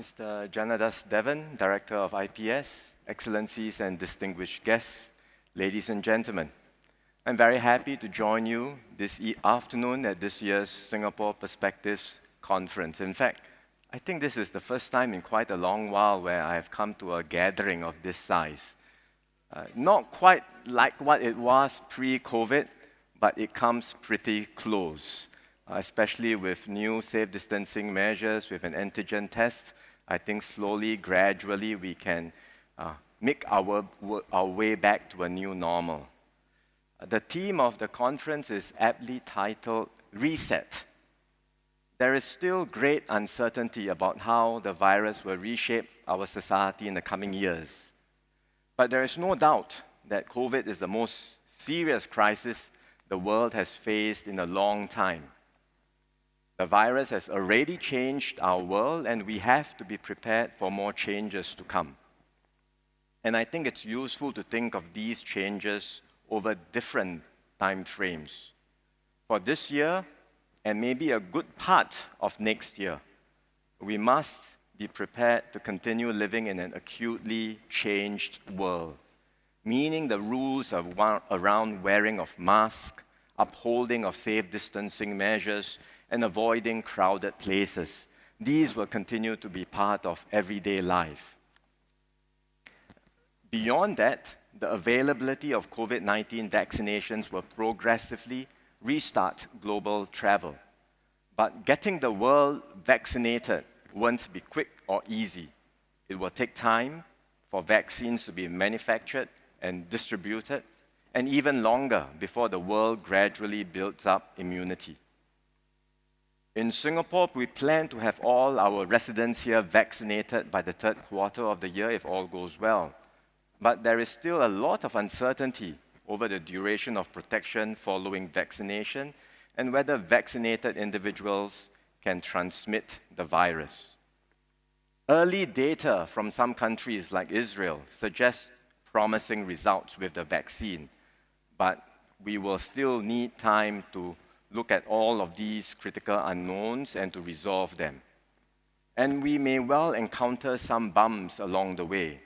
Mr. Janadas Devan, Director of IPS, Excellencies and distinguished guests, ladies and gentlemen. I'm very happy to join you this afternoon at this year's Singapore Perspectives Conference. In fact, I think this is the first time in quite a long while where I have come to a gathering of this size. Not quite like what it was pre-COVID, but it comes pretty close, especially with new safe distancing measures, with an antigen test. I think slowly, gradually, we can make our way back to a new normal. The theme of the conference is aptly titled Reset. There is still great uncertainty about how the virus will reshape our society in the coming years. But there is no doubt that COVID is the most serious crisis the world has faced in a long time. The virus has already changed our world, and we have to be prepared for more changes to come. And I think it's useful to think of these changes over different time frames. For this year, and maybe a good part of next year, we must be prepared to continue living in an acutely changed world, meaning the rules around wearing of masks, upholding of safe distancing measures, and avoiding crowded places. These will continue to be part of everyday life. Beyond that, the availability of COVID-19 vaccinations will progressively restart global travel. But getting the world vaccinated won't be quick or easy. It will take time for vaccines to be manufactured and distributed, and even longer before the world gradually builds up immunity. In Singapore, we plan to have all our residents here vaccinated by the third quarter of the year if all goes well. But there is still a lot of uncertainty over the duration of protection following vaccination and whether vaccinated individuals can transmit the virus. Early data from some countries like Israel suggests promising results with the vaccine, but we will still need time to look at all of these critical unknowns and to resolve them. And we may well encounter some bumps along the way.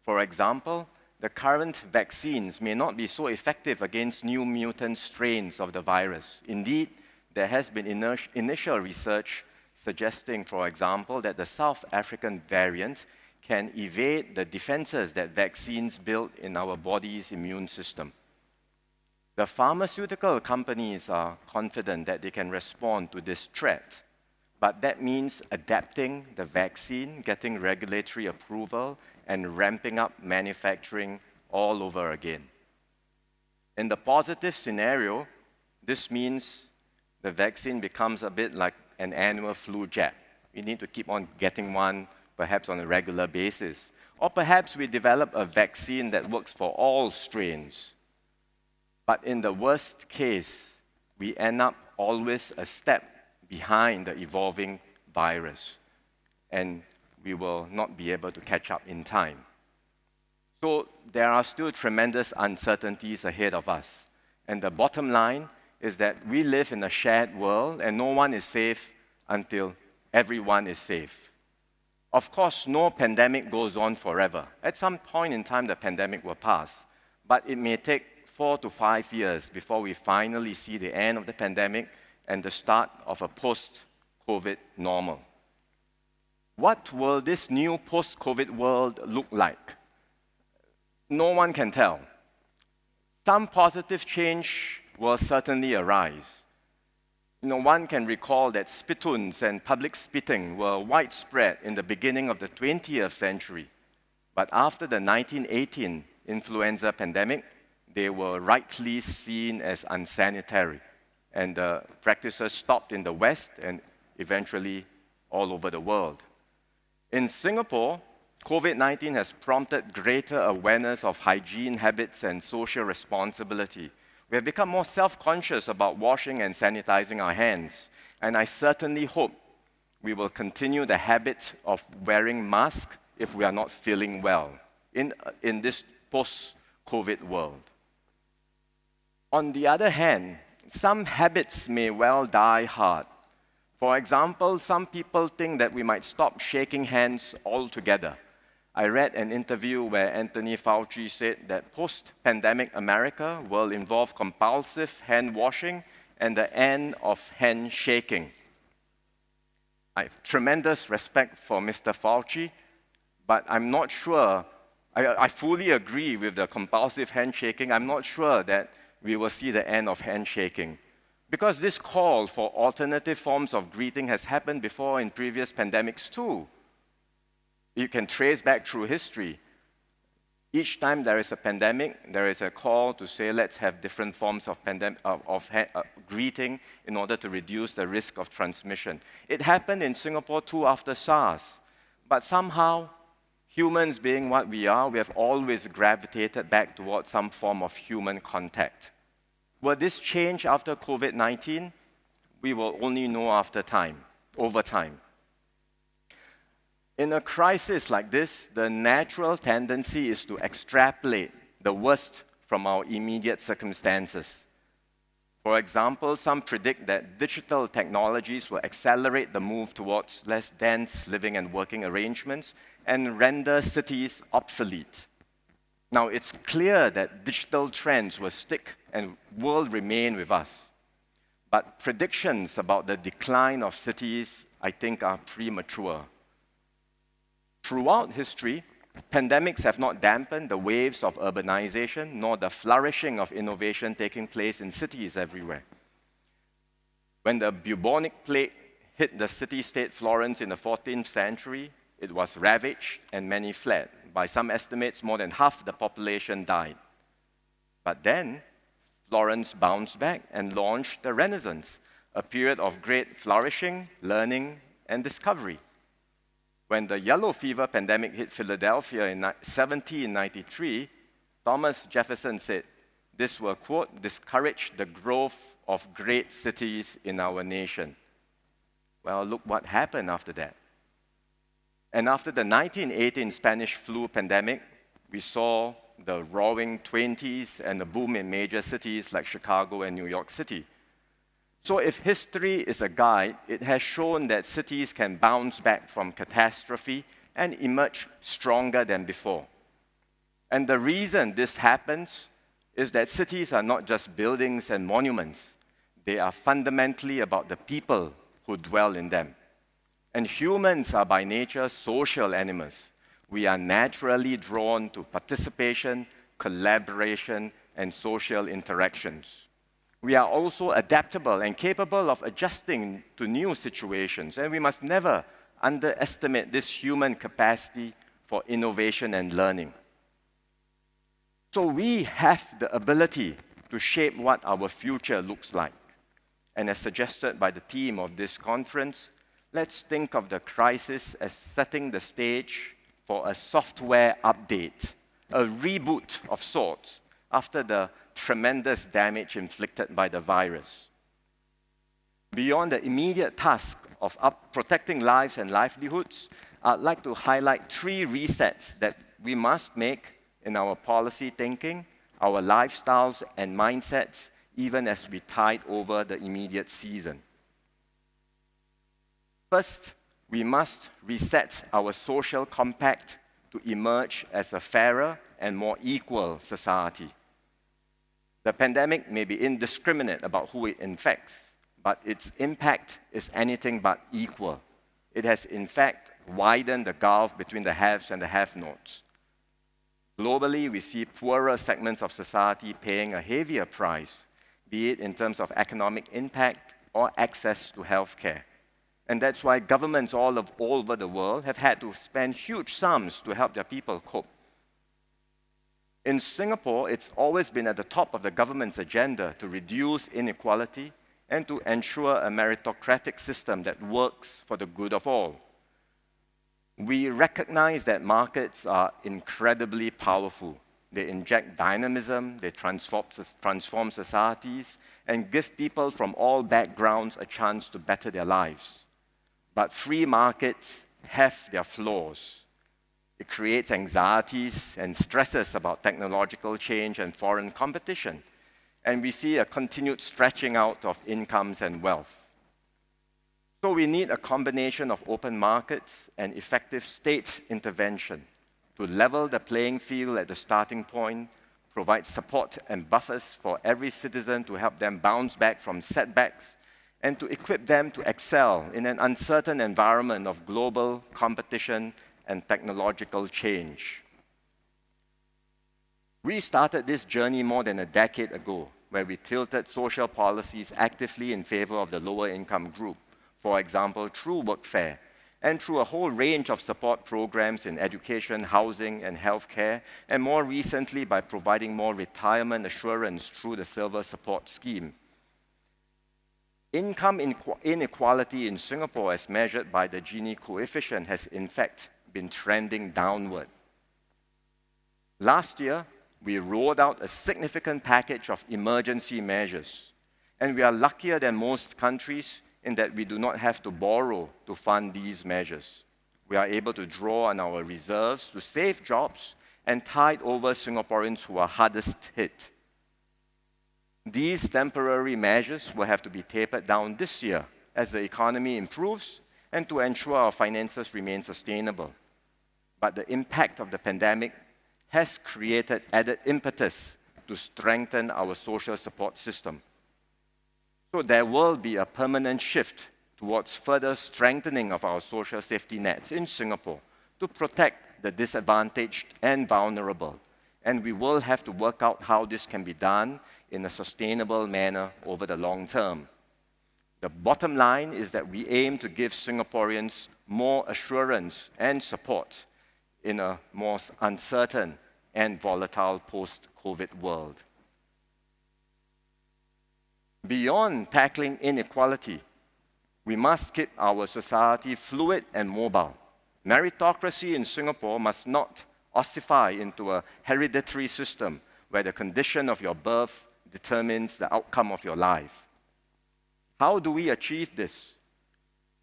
For example, the current vaccines may not be so effective against new mutant strains of the virus. Indeed, there has been initial research suggesting, for example, that the South African variant can evade the defenses that vaccines build in our body's immune system. The pharmaceutical companies are confident that they can respond to this threat, but that means adapting the vaccine, getting regulatory approval, and ramping up manufacturing all over again. In the positive scenario, this means the vaccine becomes a bit like an annual flu jab. We need to keep on getting one, perhaps on a regular basis. Or perhaps we develop a vaccine that works for all strains. But in the worst case, we end up always a step behind the evolving virus, and we will not be able to catch up in time. So there are still tremendous uncertainties ahead of us. And the bottom line is that we live in a shared world, and no one is safe until everyone is safe. Of course, no pandemic goes on forever. At some point in time, the pandemic will pass, but it may take 4 to 5 years before we finally see the end of the pandemic and the start of a post-COVID normal. What will this new post-COVID world look like? No one can tell. Some positive change will certainly arise. One can recall that spittoons and public spitting were widespread in the beginning of the 20th century. But after the 1918 influenza pandemic, they were rightly seen as unsanitary. And the practices stopped in the West and eventually all over the world. In Singapore, COVID-19 has prompted greater awareness of hygiene habits and social responsibility. We have become more self-conscious about washing and sanitizing our hands, and I certainly hope we will continue the habit of wearing masks if we are not feeling well in this post-COVID world. On the other hand, some habits may well die hard. For example, some people think that we might stop shaking hands altogether. I read an interview where Anthony Fauci said that post-pandemic America will involve compulsive hand washing and the end of handshaking. I have tremendous respect for Mr. Fauci, but I'm not sure, I fully agree with the compulsive handshaking. I'm not sure that we will see the end of handshaking. Because this call for alternative forms of greeting has happened before in previous pandemics too. You can trace back through history. Each time there is a pandemic, there is a call to say, let's have different forms of greeting in order to reduce the risk of transmission. It happened in Singapore too after SARS. But somehow, humans being what we have always gravitated back towards some form of human contact. Will this change after COVID-19? We will only know over time. In a crisis like this, the natural tendency is to extrapolate the worst from our immediate circumstances. For example, some predict that digital technologies will accelerate the move towards less dense living and working arrangements and render cities obsolete. Now, it's clear that digital trends will stick and will remain with us. But predictions about the decline of cities, I think, are premature. Throughout history, pandemics have not dampened the waves of urbanization nor the flourishing of innovation taking place in cities everywhere. When the bubonic plague hit the city-state Florence in the 14th century, it was ravaged and many fled. By some estimates, more than half the population died. But then, Florence bounced back and launched the Renaissance, a period of great flourishing, learning, and discovery. When the yellow fever pandemic hit Philadelphia in 1793, Thomas Jefferson said, this will, quote, discourage the growth of great cities in our nation. Well, look what happened after that. And after the 1918 Spanish flu pandemic, we saw the roaring 20s and the boom in major cities like Chicago and New York City. So if history is a guide, it has shown that cities can bounce back from catastrophe and emerge stronger than before. And the reason this happens is that cities are not just buildings and monuments. They are fundamentally about the people who dwell in them. And humans are by nature social animals. We are naturally drawn to participation, collaboration, and social interactions. We are also adaptable and capable of adjusting to new situations, and we must never underestimate this human capacity for innovation and learning. So we have the ability to shape what our future looks like. And as suggested by the theme of this conference, let's think of the crisis as setting the stage for a software update, a reboot of sorts, after the tremendous damage inflicted by the virus. Beyond the immediate task of protecting lives and livelihoods, I'd like to highlight 3 resets that we must make in our policy thinking, our lifestyles and mindsets, even as we tide over the immediate season. First, we must reset our social compact to emerge as a fairer and more equal society. The pandemic may be indiscriminate about who it infects, but its impact is anything but equal. It has, in fact, widened the gulf between the haves and the have-nots. Globally, we see poorer segments of society paying a heavier price, be it in terms of economic impact or access to healthcare. And that's why governments all over the world have had to spend huge sums to help their people cope. In Singapore, it's always been at the top of the government's agenda to reduce inequality and to ensure a meritocratic system that works for the good of all. We recognize that markets are incredibly powerful. They inject dynamism, they transform societies, and give people from all backgrounds a chance to better their lives. But free markets have their flaws. It creates anxieties and stresses about technological change and foreign competition. And we see a continued stretching out of incomes and wealth. So we need a combination of open markets and effective state intervention to level the playing field at the starting point, provide support and buffers for every citizen to help them bounce back from setbacks, and to equip them to excel in an uncertain environment of global competition and technological change. We started this journey more than a decade ago, where we tilted social policies actively in favor of the lower income group, for example, through workfare, and through a whole range of support programs in education, housing, and healthcare, and more recently by providing more retirement assurance through the Silver Support Scheme. Income inequality in Singapore, as measured by the Gini coefficient, has in fact been trending downward. Last year, we rolled out a significant package of emergency measures, and we are luckier than most countries in that we do not have to borrow to fund these measures. We are able to draw on our reserves to save jobs and tide over Singaporeans who are hardest hit. These temporary measures will have to be tapered down this year as the economy improves and to ensure our finances remain sustainable. But the impact of the pandemic has created added impetus to strengthen our social support system. So there will be a permanent shift towards further strengthening of our social safety nets in Singapore to protect the disadvantaged and vulnerable. And we will have to work out how this can be done in a sustainable manner over the long term. The bottom line is that we aim to give Singaporeans more assurance and support in a more uncertain and volatile post-COVID world. Beyond tackling inequality, we must keep our society fluid and mobile. Meritocracy in Singapore must not ossify into a hereditary system where the condition of your birth determines the outcome of your life. How do we achieve this?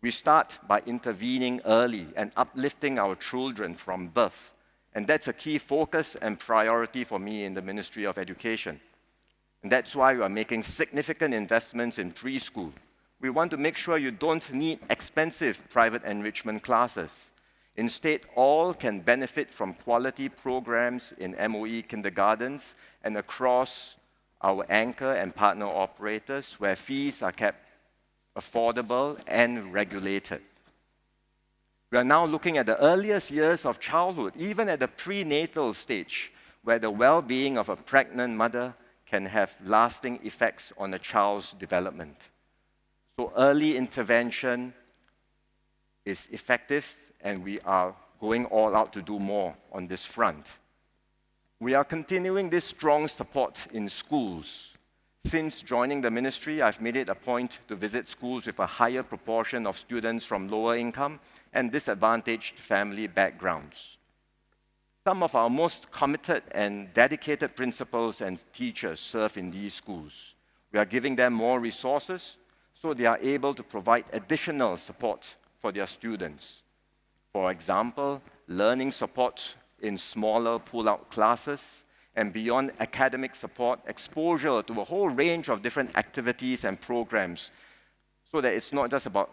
We start by intervening early and uplifting our children from birth. And that's a key focus and priority for me in the Ministry of Education. And that's why we are making significant investments in preschool. We want to make sure you don't need expensive private enrichment classes. Instead, all can benefit from quality programs in MOE kindergartens and across our anchor and partner operators where fees are kept affordable and regulated. We are now looking at the earliest years of childhood, even at the prenatal stage, where the well-being of a pregnant mother can have lasting effects on a child's development. So early intervention is effective, and we are going all out to do more on this front. We are continuing this strong support in schools. Since joining the ministry, I've made it a point to visit schools with a higher proportion of students from lower income and disadvantaged family backgrounds. Some of our most committed and dedicated principals and teachers serve in these schools. We are giving them more resources so they are able to provide additional support for their students. For example, learning support in smaller pull-out classes, and beyond academic support, exposure to a whole range of different activities and programs so that it's not just about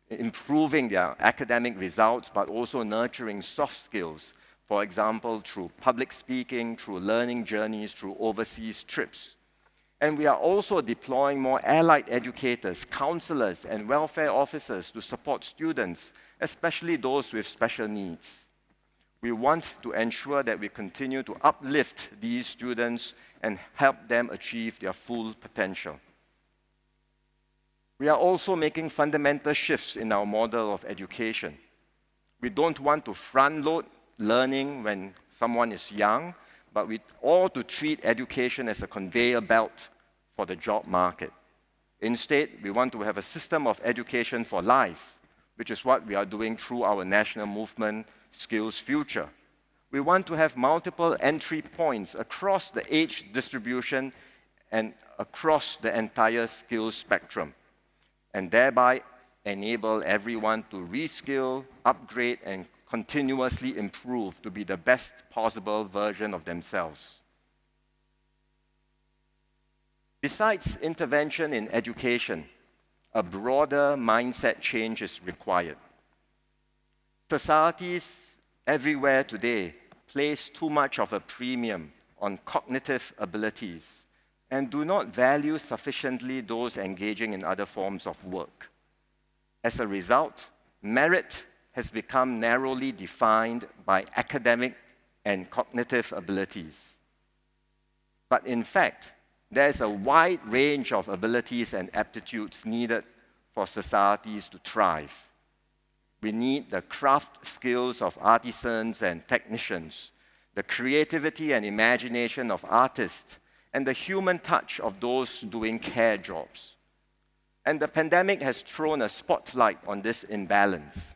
improving their academic results, but also nurturing soft skills. For example, through public speaking, through learning journeys, through overseas trips. And we are also deploying more allied educators, counselors, and welfare officers to support students, especially those with special needs. We want to ensure that we continue to uplift these students and help them achieve their full potential. We are also making fundamental shifts in our model of education. We don't want to front-load learning when someone is young, but we ought to treat education as a conveyor belt for the job market. Instead, we want to have a system of education for life, which is what we are doing through our national movement, Skills Future. We want to have multiple entry points across the age distribution and across the entire skills spectrum, and thereby enable everyone to reskill, upgrade, and continuously improve to be the best possible version of themselves. Besides intervention in education, a broader mindset change is required. Societies everywhere today place too much of a premium on cognitive abilities and do not value sufficiently those engaging in other forms of work. As a result, merit has become narrowly defined by academic and cognitive abilities. But in fact, there is a wide range of abilities and aptitudes needed for societies to thrive. We need the craft skills of artisans and technicians, the creativity and imagination of artists, and the human touch of those doing care jobs. And the pandemic has thrown a spotlight on this imbalance.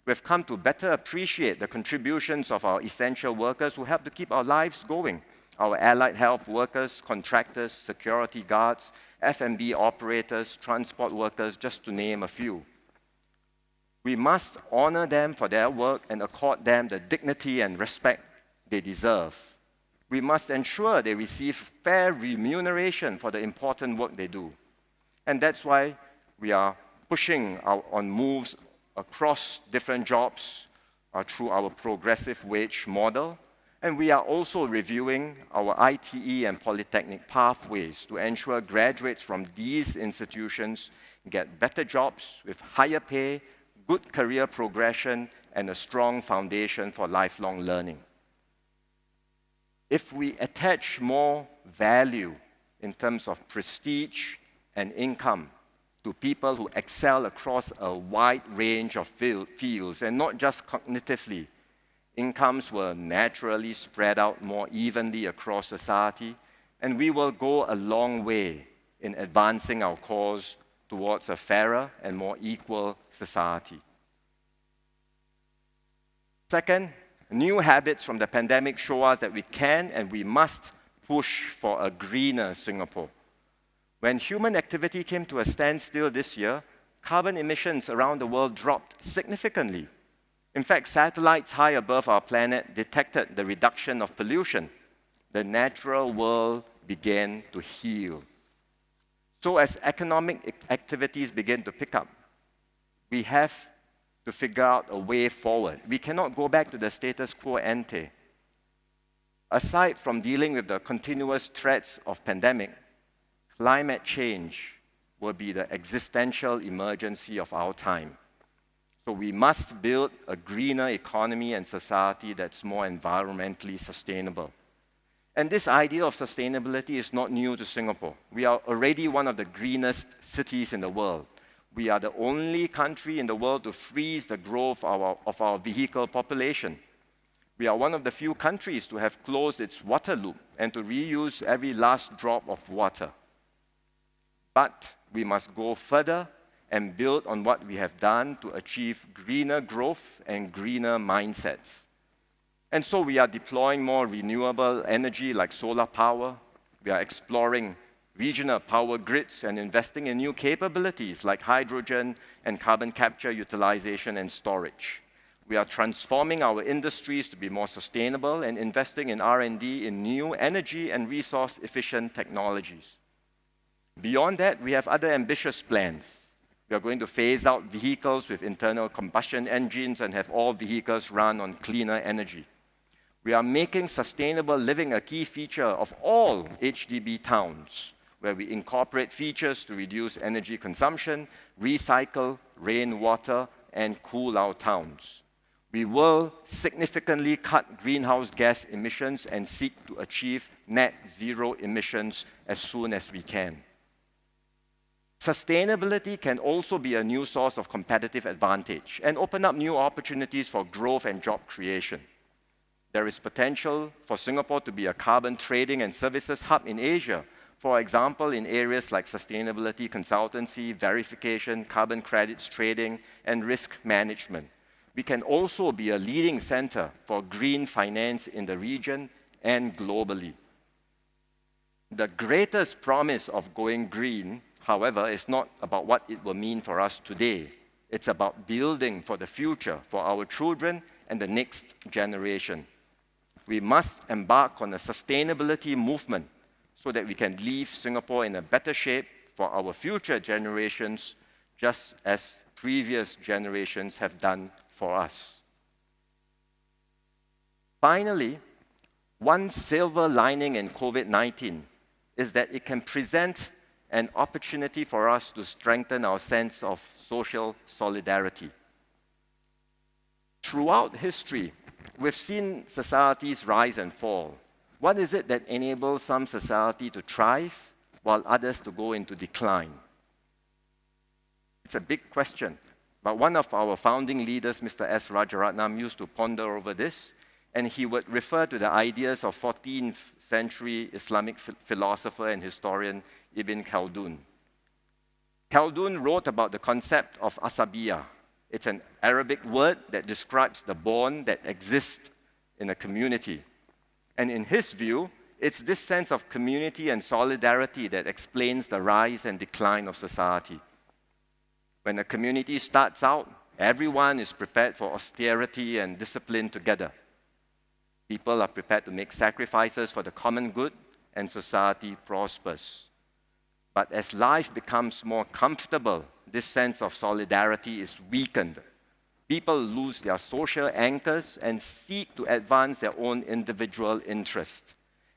We've come to better appreciate the contributions of our essential workers who help to keep our lives going. Our allied health workers, contractors, security guards, F&B operators, transport workers, just to name a few. We must honor them for their work and accord them the dignity and respect they deserve. We must ensure they receive fair remuneration for the important work they do. And that's why we are pushing on moves across different jobs through our progressive wage model. And we are also reviewing our ITE and polytechnic pathways to ensure graduates from these institutions get better jobs with higher pay, good career progression, and a strong foundation for lifelong learning. If we attach more value in terms of prestige and income to people who excel across a wide range of fields, and not just cognitively, incomes will naturally spread out more evenly across society, and we will go a long way in advancing our cause towards a fairer and more equal society. Second, new habits from the pandemic show us that we can and we must push for a greener Singapore. When human activity came to a standstill this year, carbon emissions around the world dropped significantly. In fact, satellites high above our planet detected the reduction of pollution. The natural world began to heal. So as economic activities begin to pick up, we have to figure out a way forward. We cannot go back to the status quo ante. Aside from dealing with the continuous threats of pandemic, climate change will be the existential emergency of our time. So we must build a greener economy and society that's more environmentally sustainable. And this idea of sustainability is not new to Singapore. We are already one of the greenest cities in the world. We are the only country in the world to freeze the growth of our vehicle population. We are one of the few countries to have closed its water loop and to reuse every last drop of water. But we must go further and build on what we have done to achieve greener growth and greener mindsets. And so we are deploying more renewable energy like solar power. We are exploring regional power grids and investing in new capabilities like hydrogen and carbon capture, utilization, and storage. We are transforming our industries to be more sustainable and investing in R&D in new energy and resource-efficient technologies. Beyond that, we have other ambitious plans. We are going to phase out vehicles with internal combustion engines and have all vehicles run on cleaner energy. We are making sustainable living a key feature of all HDB towns, where we incorporate features to reduce energy consumption, recycle rainwater, and cool our towns. We will significantly cut greenhouse gas emissions and seek to achieve net zero emissions as soon as we can. Sustainability can also be a new source of competitive advantage and open up new opportunities for growth and job creation. There is potential for Singapore to be a carbon trading and services hub in Asia, for example, in areas like sustainability consultancy, verification, carbon credits trading, and risk management. We can also be a leading center for green finance in the region and globally. The greatest promise of going green, however, is not about what it will mean for us today. It's about building for the future, for our children and the next generation. We must embark on a sustainability movement so that we can leave Singapore in a better shape for our future generations just as previous generations have done for us. Finally, one silver lining in COVID-19 is that it can present an opportunity for us to strengthen our sense of social solidarity. Throughout history, we've seen societies rise and fall. What is it that enables some society to thrive while others to go into decline? It's a big question, but one of our founding leaders, Mr. S. Rajaratnam, used to ponder over this, and he would refer to the ideas of 14th century Islamic philosopher and historian Ibn Khaldun. Khaldun wrote about the concept of asabiyah. It's an Arabic word that describes the bond that exists in a community. And in his view, it's this sense of community and solidarity that explains the rise and decline of society. When a community starts out, everyone is prepared for austerity and discipline together. People are prepared to make sacrifices for the common good, and society prospers. But as life becomes more comfortable, this sense of solidarity is weakened. People lose their social anchors and seek to advance their own individual interest.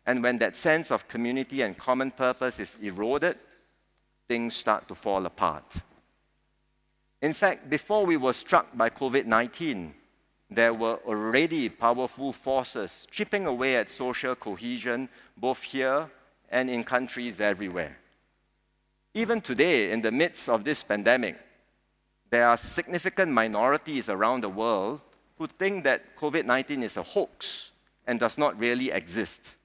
And when that sense of community and common purpose is eroded, things start to fall apart. In fact, before we were struck by COVID-19, there were already powerful forces chipping away at social cohesion, both here and in countries everywhere. Even today, in the midst of this pandemic, there are significant minorities around the world who think that COVID-19 is a hoax and does not really exist.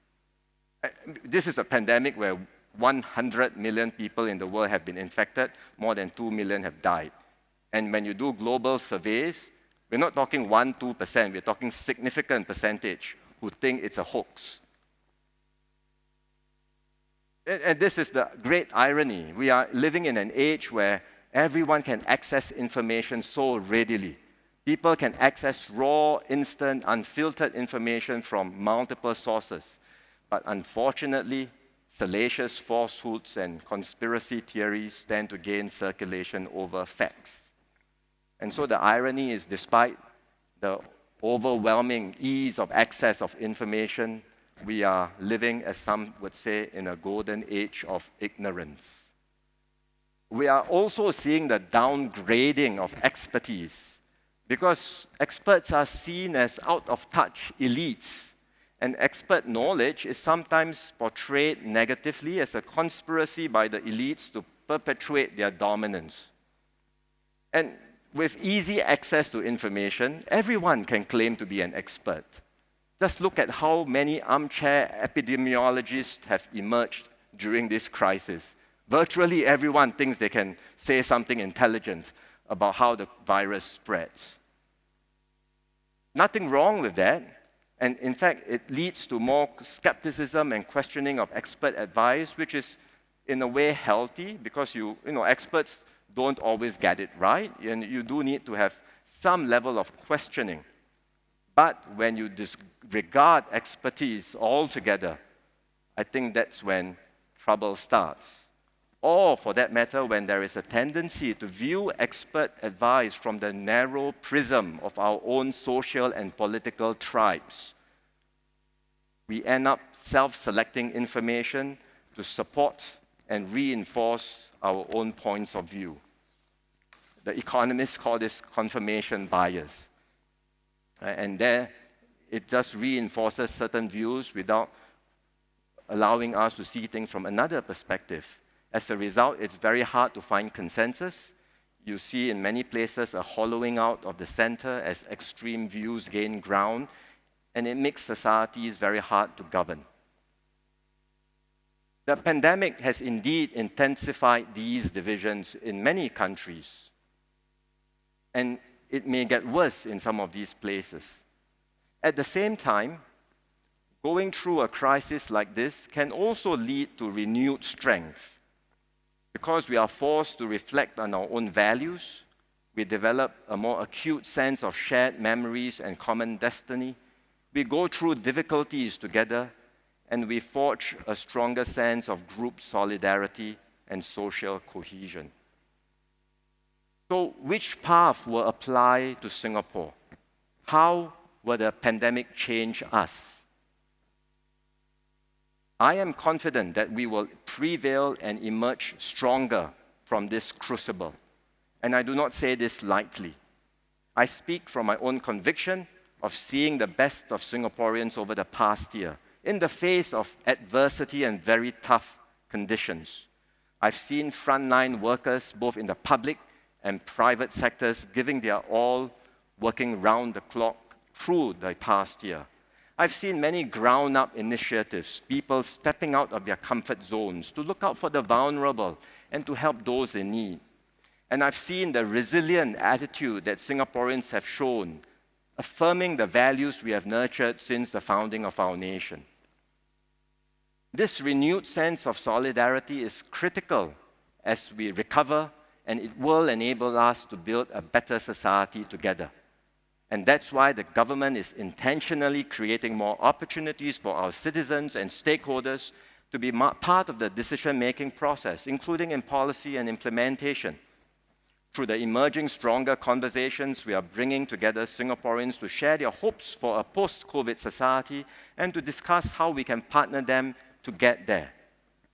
This is a pandemic where 100 million people in the world have been infected, more than 2 million have died. And when you do global surveys, we're not talking 1-2%, we're talking significant percentage who think it's a hoax. And this is the great irony. We are living in an age where everyone can access information so readily. People can access raw, instant, unfiltered information from multiple sources. But unfortunately, salacious falsehoods and conspiracy theories tend to gain circulation over facts. And so the irony is, despite the overwhelming ease of access of information, we are living, as some would say, in a golden age of ignorance. We are also seeing the downgrading of expertise because experts are seen as out-of-touch elites, and expert knowledge is sometimes portrayed negatively as a conspiracy by the elites to perpetuate their dominance. And with easy access to information, everyone can claim to be an expert. Just look at how many armchair epidemiologists have emerged during this crisis. Virtually everyone thinks they can say something intelligent about how the virus spreads. Nothing wrong with that. And in fact, it leads to more skepticism and questioning of expert advice, which is in a way healthy because experts don't always get it right, and you do need to have some level of questioning. But when you disregard expertise altogether, I think that's when trouble starts. Or, for that matter, when there is a tendency to view expert advice from the narrow prism of our own social and political tribes. We end up self-selecting information to support and reinforce our own points of view. The economists call this confirmation bias. And there, it just reinforces certain views without allowing us to see things from another perspective. As a result, it's very hard to find consensus. You see in many places a hollowing out of the center as extreme views gain ground, and it makes societies very hard to govern. The pandemic has indeed intensified these divisions in many countries, and it may get worse in some of these places. At the same time, going through a crisis like this can also lead to renewed strength. Because we are forced to reflect on our own values, we develop a more acute sense of shared memories and common destiny. We go through difficulties together, and we forge a stronger sense of group solidarity and social cohesion. So which path will apply to Singapore? How will the pandemic change us? I am confident that we will prevail and emerge stronger from this crucible. And I do not say this lightly. I speak from my own conviction of seeing the best of Singaporeans over the past year, in the face of adversity and very tough conditions. I've seen frontline workers, both in the public and private sectors, giving their all, working round the clock through the past year. I've seen many ground-up initiatives, people stepping out of their comfort zones to look out for the vulnerable and to help those in need. And I've seen the resilient attitude that Singaporeans have shown, affirming the values we have nurtured since the founding of our nation. This renewed sense of solidarity is critical as we recover, and it will enable us to build a better society together. And that's why the government is intentionally creating more opportunities for our citizens and stakeholders to be part of the decision-making process, including in policy and implementation. Through the emerging stronger conversations, we are bringing together Singaporeans to share their hopes for a post-COVID society and to discuss how we can partner them to get there.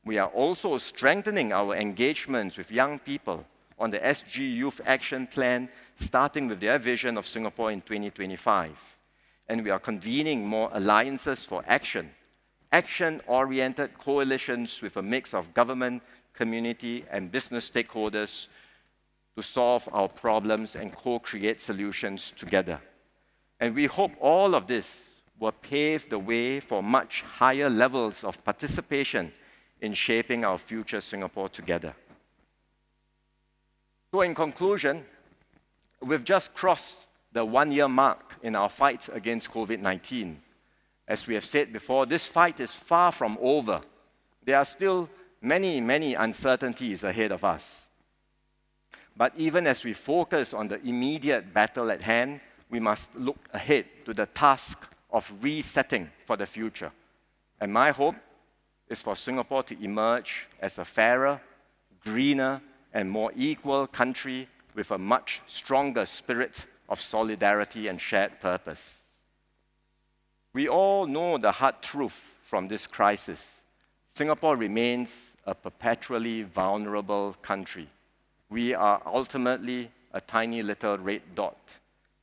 We are also strengthening our engagements with young people on the SG Youth Action Plan, starting with their vision of Singapore in 2025. And we are convening more alliances for action, action-oriented coalitions with a mix of government, community, and business stakeholders to solve our problems and co-create solutions together. And we hope all of this will pave the way for much higher levels of participation in shaping our future Singapore together. So in conclusion, we've just crossed the one-year mark in our fight against COVID-19. As we have said before, this fight is far from over. There are still many, many uncertainties ahead of us. But even as we focus on the immediate battle at hand, we must look ahead to the task of resetting for the future. And my hope is for Singapore to emerge as a fairer, greener, and more equal country with a much stronger spirit of solidarity and shared purpose. We all know the hard truth from this crisis. Singapore remains a perpetually vulnerable country. We are ultimately a tiny little red dot.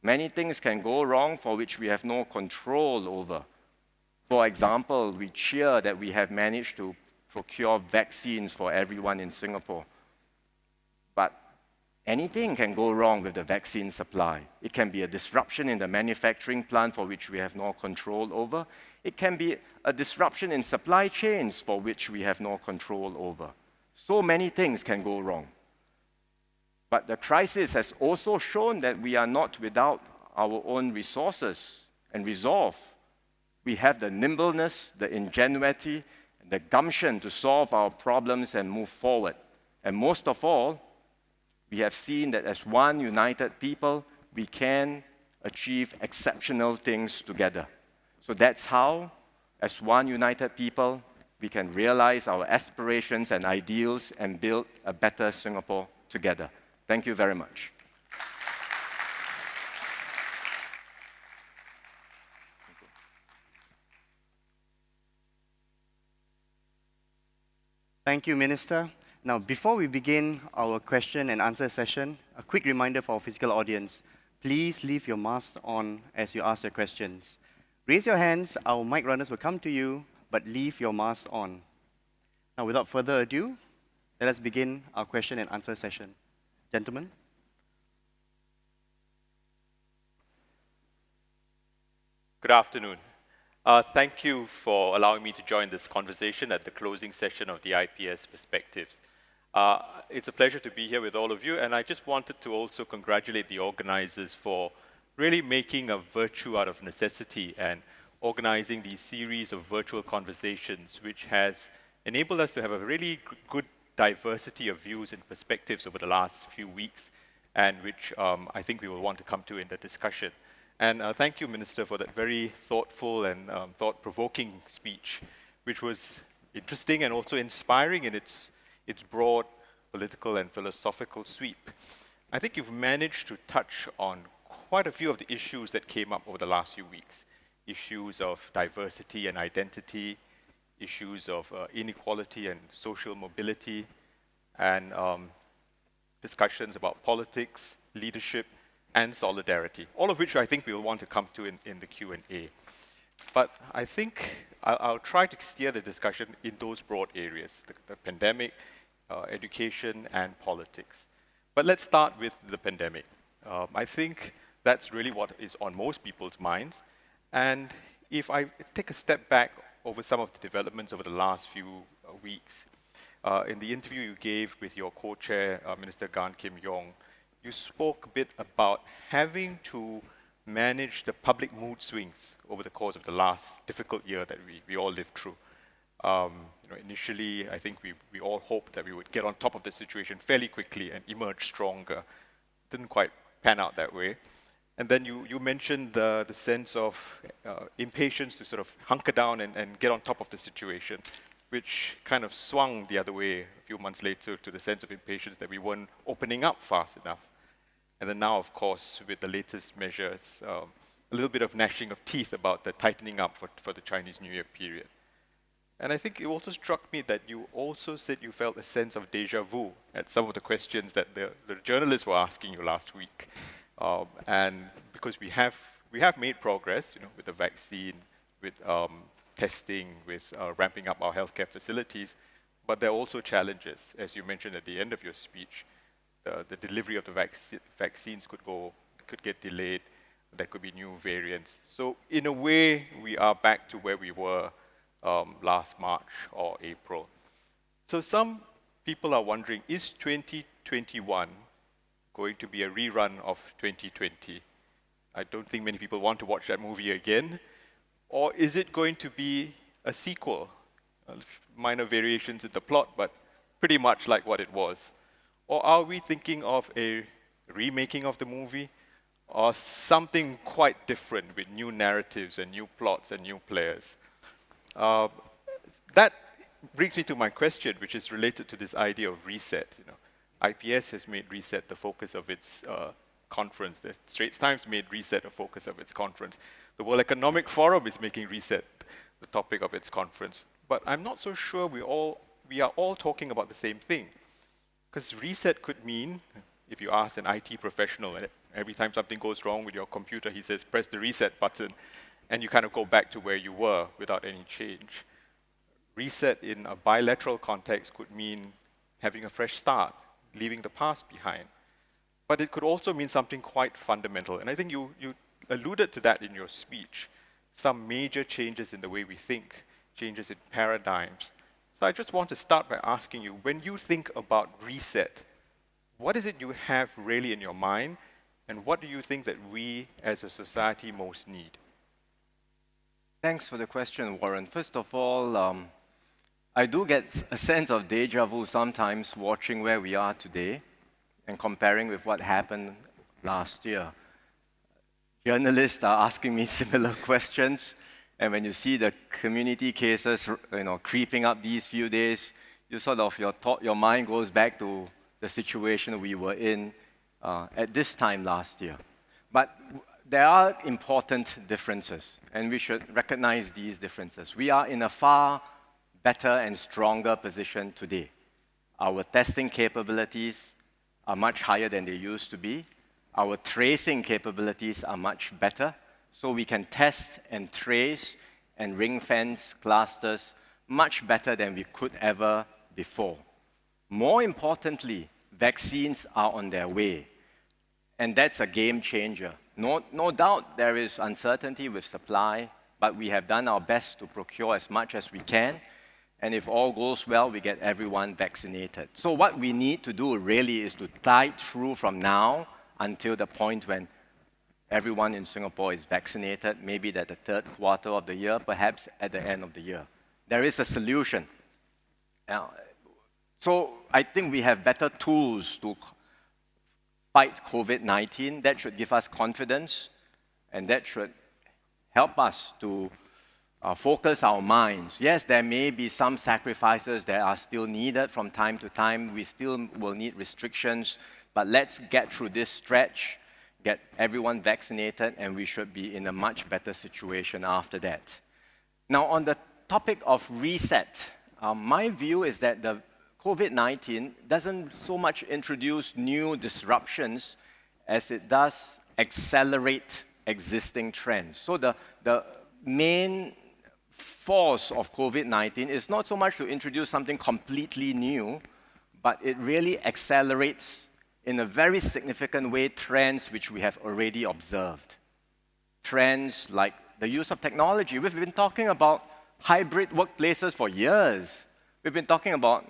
Many things can go wrong for which we have no control over. For example, we cheer that we have managed to procure vaccines for everyone in Singapore. But anything can go wrong with the vaccine supply. It can be a disruption in the manufacturing plant for which we have no control over. It can be a disruption in supply chains for which we have no control over. So many things can go wrong. But the crisis has also shown that we are not without our own resources and resolve. We have the nimbleness, the ingenuity, the gumption to solve our problems and move forward. And most of all, we have seen that as one united people, we can achieve exceptional things together. So that's how, as one united people, we can realize our aspirations and ideals and build a better Singapore together. Thank you very much. Thank you, Minister. Now, before we begin our question and answer session, a quick reminder for our physical audience. Please leave your mask on as you ask your questions. Raise your hands, our mic runners will come to you, but leave your mask on. Now, without further ado, let us begin our question and answer session. Gentlemen. Good afternoon. Thank you for allowing me to join this conversation at the closing session of the IPS Perspectives. It's a pleasure to be here with all of you, and I just wanted to also congratulate the organizers for really making a virtue out of necessity and organizing these series of virtual conversations, which has enabled us to have a really good diversity of views and perspectives over the last few weeks, and which I think we will want to come to in the discussion. And thank you, Minister, for that very thoughtful and thought-provoking speech, which was interesting and also inspiring in its broad political and philosophical sweep. I think you've managed to touch on quite a few of the issues that came up over the last few weeks. Issues of diversity and identity, issues of inequality and social mobility, and discussions about politics, leadership, and solidarity, all of which I think we'll want to come to in the Q&A. But I think I'll try to steer the discussion in those broad areas, the pandemic, education, and politics. But let's start with the pandemic. I think that's really what is on most people's minds. And if I take a step back over some of the developments over the last few weeks, in the interview you gave with your co-chair, Minister Gan Kim Yong, you spoke a bit about having to manage the public mood swings over the course of the last difficult year that we all lived through. Initially, I think we all hoped that we would get on top of the situation fairly quickly and emerge stronger. Didn't quite pan out that way. And then you mentioned the sense of impatience to sort of hunker down and get on top of the situation, which kind of swung the other way a few months later to the sense of impatience that we weren't opening up fast enough. And then now, of course, with the latest measures, a little bit of gnashing of teeth about the tightening up for the Chinese New Year period. And I think it also struck me that you also said you felt a sense of déjà vu at some of the questions that the journalists were asking you last week. And because we have made progress, with the vaccine, with testing, with ramping up our healthcare facilities, but there are also challenges, as you mentioned at the end of your speech. The delivery of the vaccines could get delayed. There could be new variants. So in a way, we are back to where we were last March or April. So some people are wondering, is 2021 going to be a rerun of 2020? I don't think many people want to watch that movie again. Or is it going to be a sequel? Minor variations in the plot, but pretty much like what it was. Or are we thinking of a remaking of the movie? Or something quite different with new narratives and new plots and new players? That brings me to my question, which is related to this idea of reset. IPS has made reset the focus of its conference. The Straits Times made reset a focus of its conference. The World Economic Forum is making reset the topic of its conference. But I'm not so sure we are all talking about the same thing. Because reset could mean, if you ask an IT professional, every time something goes wrong with your computer, he says, press the reset button, and you kind of go back to where you were without any change. Reset in a bilateral context could mean having a fresh start, leaving the past behind. But it could also mean something quite fundamental. And I think you alluded to that in your speech. Some major changes in the way we think, changes in paradigms. So I just want to start by asking you, when you think about reset, what is it you have really in your mind? And what do you think that we as a society most need? Thanks for the question, Warren. First of all, I do get a sense of déjà vu sometimes watching where we are today and comparing with what happened last year. Journalists are asking me similar questions, and when you see the community cases, creeping up these few days, you sort of your mind goes back to the situation we were in at this time last year. But there are important differences, and we should recognize these differences. We are in a far better and stronger position today. Our testing capabilities are much higher than they used to be. Our tracing capabilities are much better, so we can test and trace and ring-fence clusters much better than we could ever before. More importantly, vaccines are on their way, and that's a game changer. No doubt there is uncertainty with supply, but we have done our best to procure as much as we can, and if all goes well, we get everyone vaccinated. So what we need to do really is to tide through from now until the point when everyone in Singapore is vaccinated, maybe at the third quarter of the year, perhaps at the end of the year. There is a solution. So I think we have better tools to fight COVID-19. That should give us confidence, and that should help us to focus our minds. Yes, there may be some sacrifices that are still needed from time to time. We still will need restrictions But let's get through this stretch, get everyone vaccinated, and we should be in a much better situation after that. Now, on the topic of reset, my view is that the COVID-19 doesn't so much introduce new disruptions as it does accelerate existing trends. So the main force of COVID-19 is not so much to introduce something completely new, but it really accelerates in a very significant way trends which we have already observed. Trends like the use of technology. We've been talking about hybrid workplaces for years. We've been talking about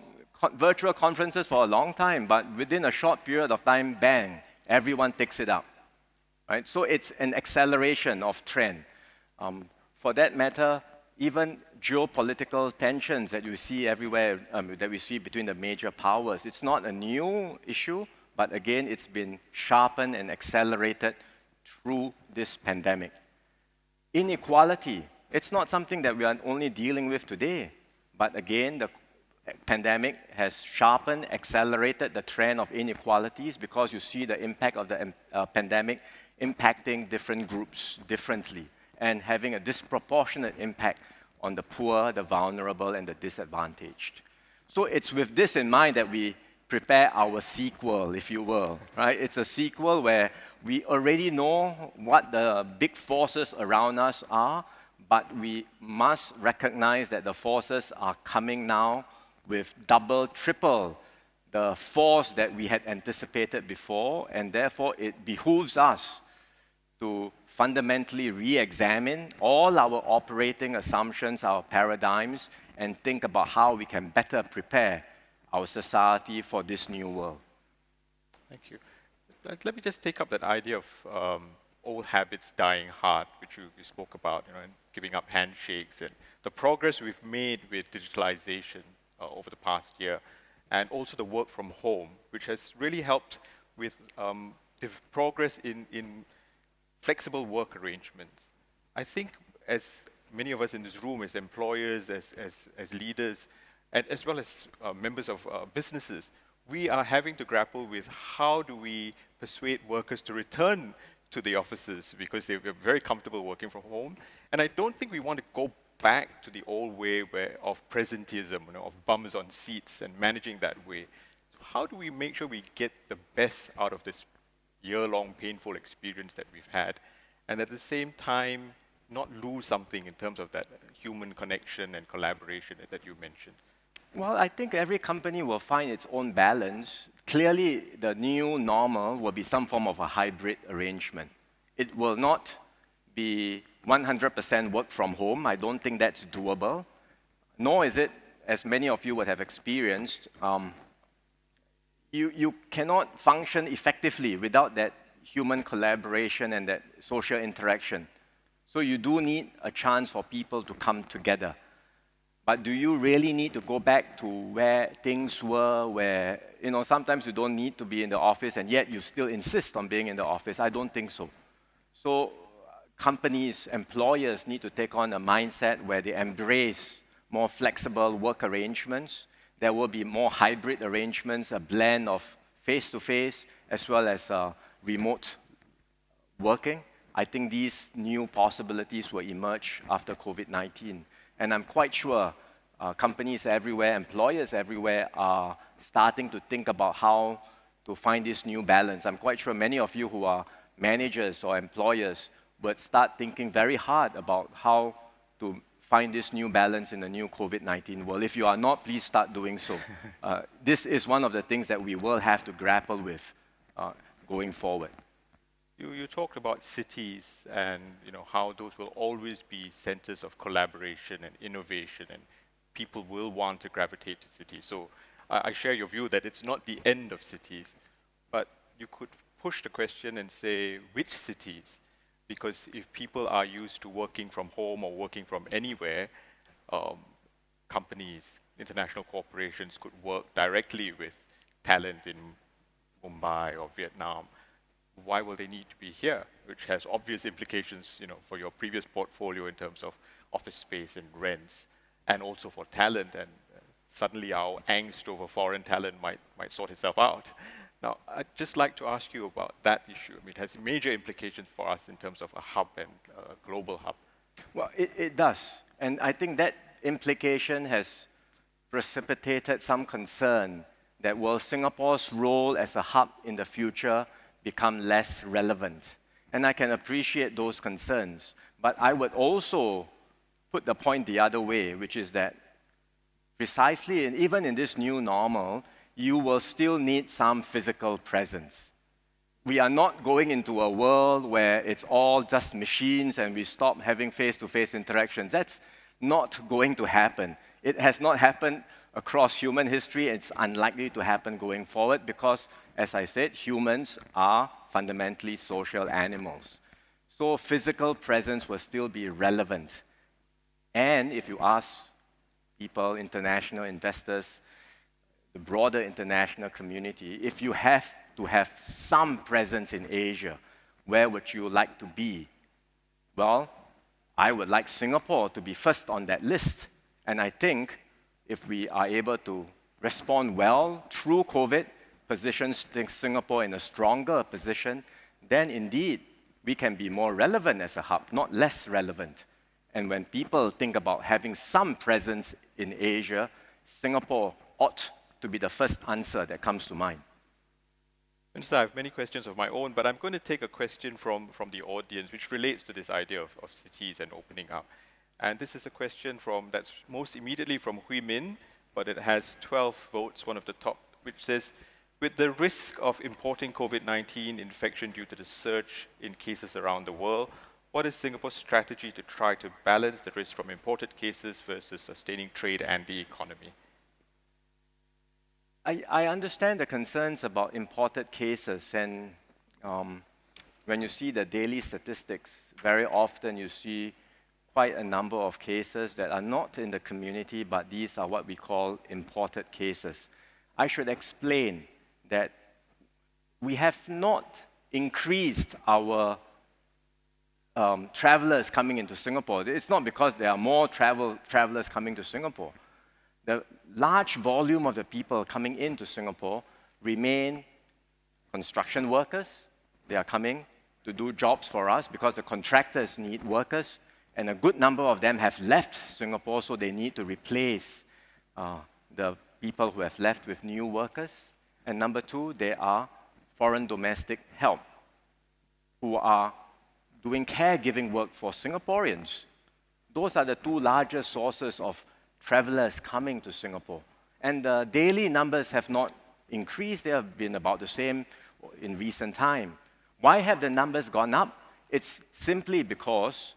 virtual conferences for a long time, but within a short period of time, bang, everyone takes it up. Right? So it's an acceleration of trend. For that matter, even geopolitical tensions that you see everywhere, that we see between the major powers, it's not a new issue, but again, it's been sharpened and accelerated through this pandemic. Inequality, it's not something that we are only dealing with today, but again, the pandemic has sharpened, accelerated the trend of inequalities because you see the impact of the pandemic impacting different groups differently and having a disproportionate impact on the poor, the vulnerable, and the disadvantaged. So it's with this in mind that we prepare our sequel, if you will, right? It's a sequel where we already know what the big forces around us are, but we must recognize that the forces are coming now with double, triple the force that we had anticipated before, and therefore it behooves us to fundamentally re-examine all our operating assumptions, our paradigms, and think about how we can better prepare our society for this new world. Thank you. Let me just take up that idea of old habits dying hard, which you spoke about, and giving up handshakes, and the progress we've made with digitalization over the past year, and also the work from home, which has really helped with the progress in flexible work arrangements. I think as many of us in this room, as employers, as leaders, and as well as members of businesses, we are having to grapple with how do we persuade workers to return to the offices because they're very comfortable working from home. And I don't think we want to go back to the old way of presenteeism, of bums on seats and managing that way. How do we make sure we get the best out of this year-long painful experience that we've had, and at the same time not lose something in terms of that human connection and collaboration that you mentioned? Well, I think every company will find its own balance. Clearly, the new normal will be some form of a hybrid arrangement. It will not be 100% work from home. I don't think that's doable. Nor is it, as many of you would have experienced, you cannot function effectively without that human collaboration and that social interaction. So you do need a chance for people to come together. But do you really need to go back to where things were, where sometimes you don't need to be in the office and yet you still insist on being in the office? I don't think so. So companies, employers need to take on a mindset where they embrace more flexible work arrangements. There will be more hybrid arrangements, a blend of face-to-face as well as remote working. I think these new possibilities will emerge after COVID-19. And I'm quite sure companies everywhere, employers everywhere are starting to think about how to find this new balance. I'm quite sure many of you who are managers or employers would start thinking very hard about how to find this new balance in the new COVID-19 world. If you are not, please start doing so. This is one of the things that we will have to grapple with going forward. You talked about cities and how those will always be centers of collaboration and innovation, and people will want to gravitate to cities. So I share your view that it's not the end of cities, but you could push the question and say, which cities? Because if people are used to working from home or working from anywhere, companies, international corporations could work directly with talent in Mumbai or Vietnam. Why will they need to be here? Which has obvious implications, for your previous portfolio in terms of office space and rents, and also for talent. And suddenly our angst over foreign talent might sort itself out. Now, I'd just like to ask you about that issue. I mean, it has major implications for us in terms of a hub and a global hub. Well, it does. And I think that implication has precipitated some concern that will Singapore's role as a hub in the future become less relevant? And I can appreciate those concerns. But I would also put the point the other way, which is that precisely, and even in this new normal, you will still need some physical presence. We are not going into a world where it's all just machines and we stop having face-to-face interactions. That's not going to happen. It has not happened across human history. It's unlikely to happen going forward because, as I said, humans are fundamentally social animals. So physical presence will still be relevant. And if you ask people, international investors, the broader international community, if you have to have some presence in Asia, where would you like to be? Well, I would like Singapore to be first on that list. And I think if we are able to respond well through COVID, positions Singapore in a stronger position, then indeed we can be more relevant as a hub, not less relevant. And when people think about having some presence in Asia, Singapore ought to be the first answer that comes to mind. Minister, I have many questions of my own, but I'm going to take a question from the audience, which relates to this idea of cities and opening up. And this is a question that's most immediately from Hui Min, but it has 12 votes, one of the top, which says, with the risk of importing COVID-19 infection due to the surge in cases around the world, what is Singapore's strategy to try to balance the risk from imported cases versus sustaining trade and the economy? I understand the concerns about imported cases, and when you see the daily statistics, very often you see quite a number of cases that are not in the community, but these are what we call imported cases. I should explain that we have not increased our travelers coming into Singapore. It's not because there are more travelers coming to Singapore. The large volume of the people coming into Singapore remain construction workers. They are coming to do jobs for us because the contractors need workers, and a good number of them have left Singapore, so they need to replace the people who have left with new workers. And number two, they are foreign domestic help who are doing caregiving work for Singaporeans. Those are the two largest sources of travelers coming to Singapore. And the daily numbers have not increased. They have been about the same in recent time. Why have the numbers gone up? It's simply because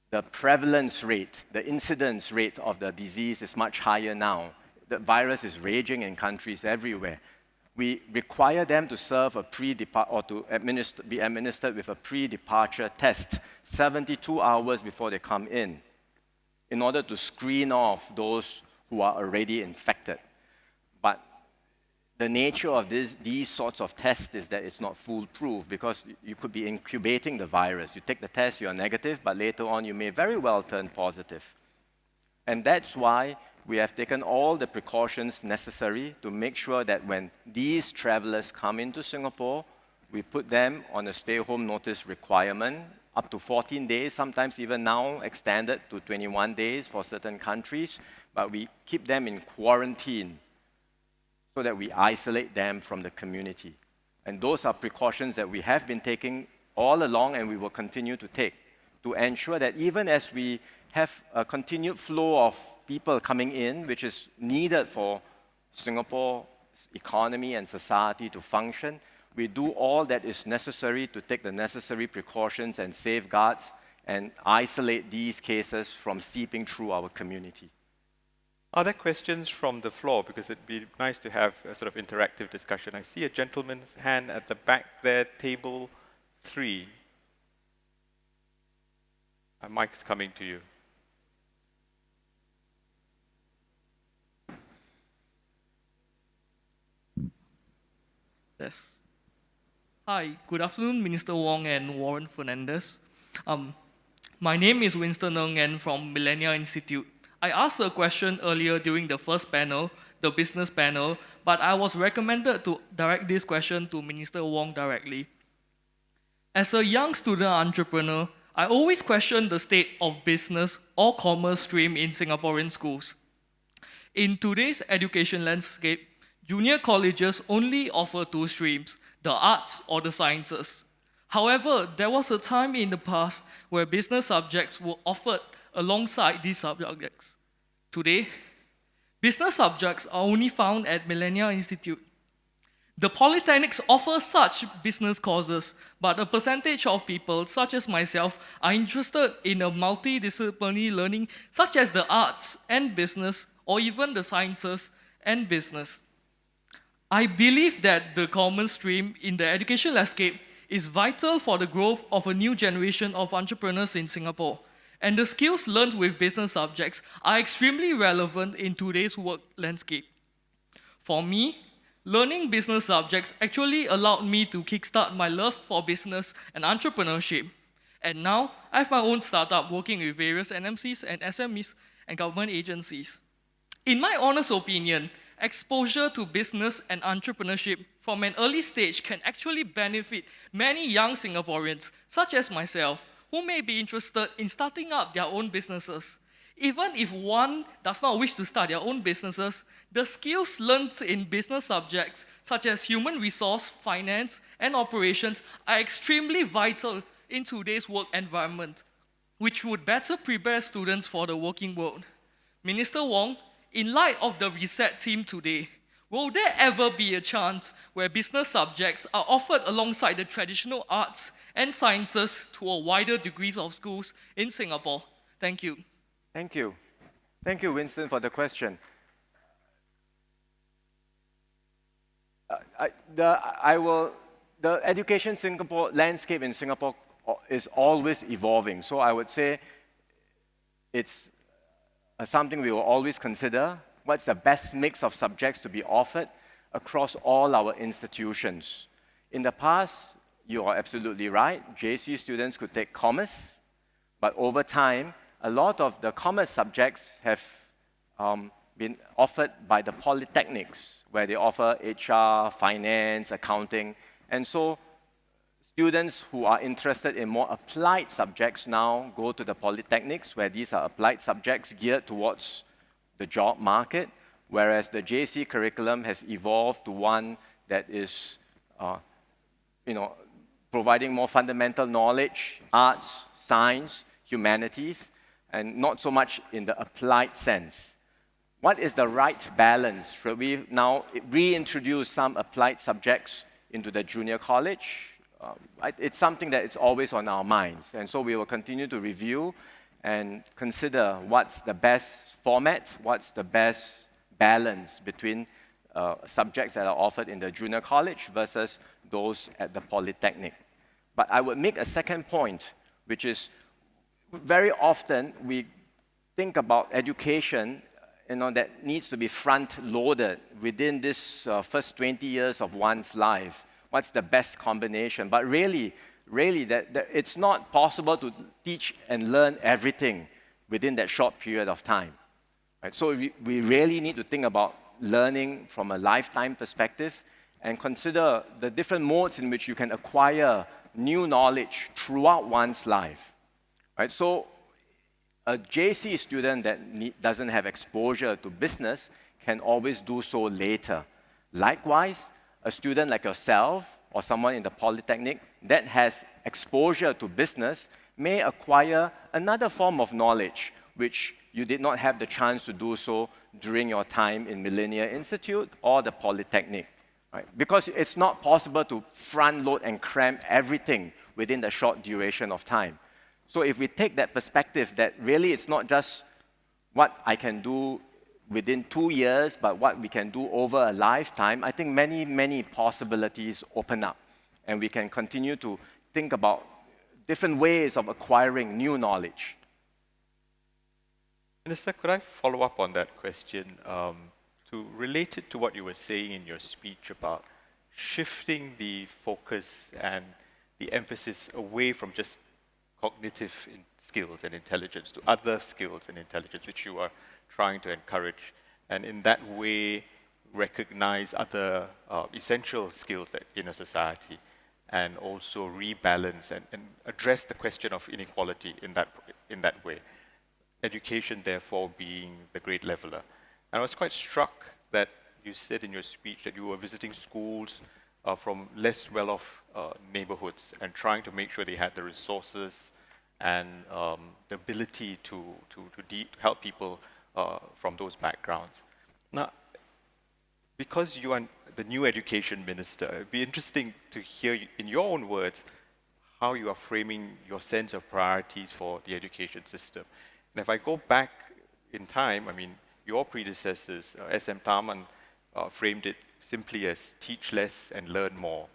the prevalence rate, the incidence rate of the disease is much higher now. The virus is raging in countries everywhere. We require them to serve a be administered with a pre-departure test 72 hours before they come in order to screen off those who are already infected. But the nature of these sorts of tests is that it's not foolproof because you could be incubating the virus. You take the test, you're negative, but later on you may very well turn positive. And that's why we have taken all the precautions necessary to make sure that when these travelers come into Singapore, we put them on a stay-home notice requirement, up to 14 days, sometimes even now extended to 21 days for certain countries, but we keep them in quarantine so that we isolate them from the community. And those are precautions that we have been taking all along and we will continue to take to ensure that even as we have a continued flow of people coming in, which is needed for Singapore's economy and society to function, we do all that is necessary to take the necessary precautions and safeguards and isolate these cases from seeping through our community. Are there questions from the floor? Because it'd be nice to have a sort of interactive discussion. I see a gentleman's hand at the back there, table 3. A mic's coming to you. Yes. Hi, good afternoon, Minister Wong and Uorren Fernandez. My name is Winston Ng and from Millennia Institute. I asked a question earlier during the first panel, the business panel, but I was recommended to direct this question to Minister Wong directly. As a young student entrepreneur, I always question the state of business or commerce stream in Singaporean schools. In today's education landscape, junior colleges only offer two streams, the arts or the sciences. However, there was a time in the past where business subjects were offered alongside these subjects. Today, business subjects are only found at Millennia Institute. The polytechnics offer such business courses, but a percentage of people, such as myself, are interested in a multidisciplinary learning, such as the arts and business, or even the sciences and business. I believe that the common stream in the education landscape is vital for the growth of a new generation of entrepreneurs in Singapore. And the skills learned with business subjects are extremely relevant in today's work landscape. For me, learning business subjects actually allowed me to kickstart my love for business and entrepreneurship. And now, I have my own startup working with various NMCs and SMEs and government agencies. In my honest opinion, exposure to business and entrepreneurship from an early stage can actually benefit many young Singaporeans, such as myself, who may be interested in starting up their own businesses. Even if one does not wish to start their own businesses, the skills learned in business subjects, such as human resource, finance, and operations, are extremely vital in today's work environment, which would better prepare students for the working world. Minister Wong, in light of the reset theme today, will there ever be a chance where business subjects are offered alongside the traditional arts and sciences to a wider degrees of schools in Singapore? Thank you. Thank you. Thank you, Winston, for the question. The education Singapore landscape in Singapore is always evolving. So I would say it's something we will always consider. What's the best mix of subjects to be offered across all our institutions? In the past, you are absolutely right. JC students could take commerce, but over time, a lot of the commerce subjects have been offered by the polytechnics, where they offer HR, finance, accounting. And so students who are interested in more applied subjects now go to the polytechnics, where these are applied subjects geared towards the job market, whereas the JC curriculum has evolved to one that is providing more fundamental knowledge, arts, science, humanities, and not so much in the applied sense. What is the right balance? Should we now reintroduce some applied subjects into the junior college? It's something that is always on our minds, and so we will continue to review and consider what's the best format, what's the best balance between subjects that are offered in the junior college versus those at the polytechnic. But I would make a second point, which is very often we think about education that needs to be front-loaded within this first 20 years of one's life. What's the best combination? But really, that it's not possible to teach and learn everything within that short period of time. Right? So we really need to think about learning from a lifetime perspective and consider the different modes in which you can acquire new knowledge throughout one's life. Right? So a JC student that doesn't have exposure to business can always do so later. Likewise, a student like yourself or someone in the polytechnic that has exposure to business may acquire another form of knowledge which you did not have the chance to do so during your time in Millennia Institute or the polytechnic. Right? Because it's not possible to front load and cram everything within the short duration of time. So if we take that perspective that really it's not just what I can do within 2 years, but what we can do over a lifetime, I think many, many possibilities open up. And we can continue to think about different ways of acquiring new knowledge. Minister, could I follow up on that question to relate it to what you were saying in your speech about shifting the focus and the emphasis away from just cognitive skills and intelligence to other skills and intelligence, which you are trying to encourage, and in that way recognize other essential skills in a society, and also rebalance and address the question of inequality in that way. Education, therefore, being the great leveler. And I was quite struck that you said in your speech that you were visiting schools from less well-off neighborhoods and trying to make sure they had the resources and the ability to help people from those backgrounds. Now, because you are the new education minister, it'd be interesting to hear in your own words how you are framing your sense of priorities for the education system. And if I go back in time, I mean, your predecessors, S.M. Tharman, framed it simply as teach less and learn more.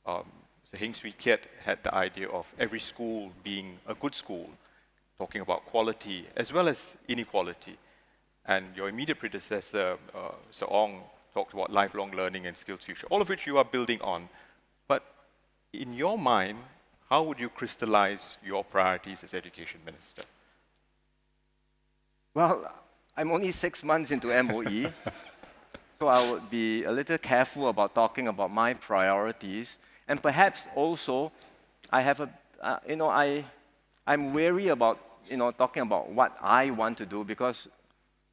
So Heng Swee Keat had the idea of every school being a good school, talking about quality as well as inequality. And your immediate predecessor, Sir Ong, talked about lifelong learning and skills future, all of which you are building on. But in your mind, how would you crystallize your priorities as education minister? Well, I'm only 6 months into MOE, so I would be a little careful about talking about my priorities. And perhaps also, I have I'm wary about, talking about what I want to do, because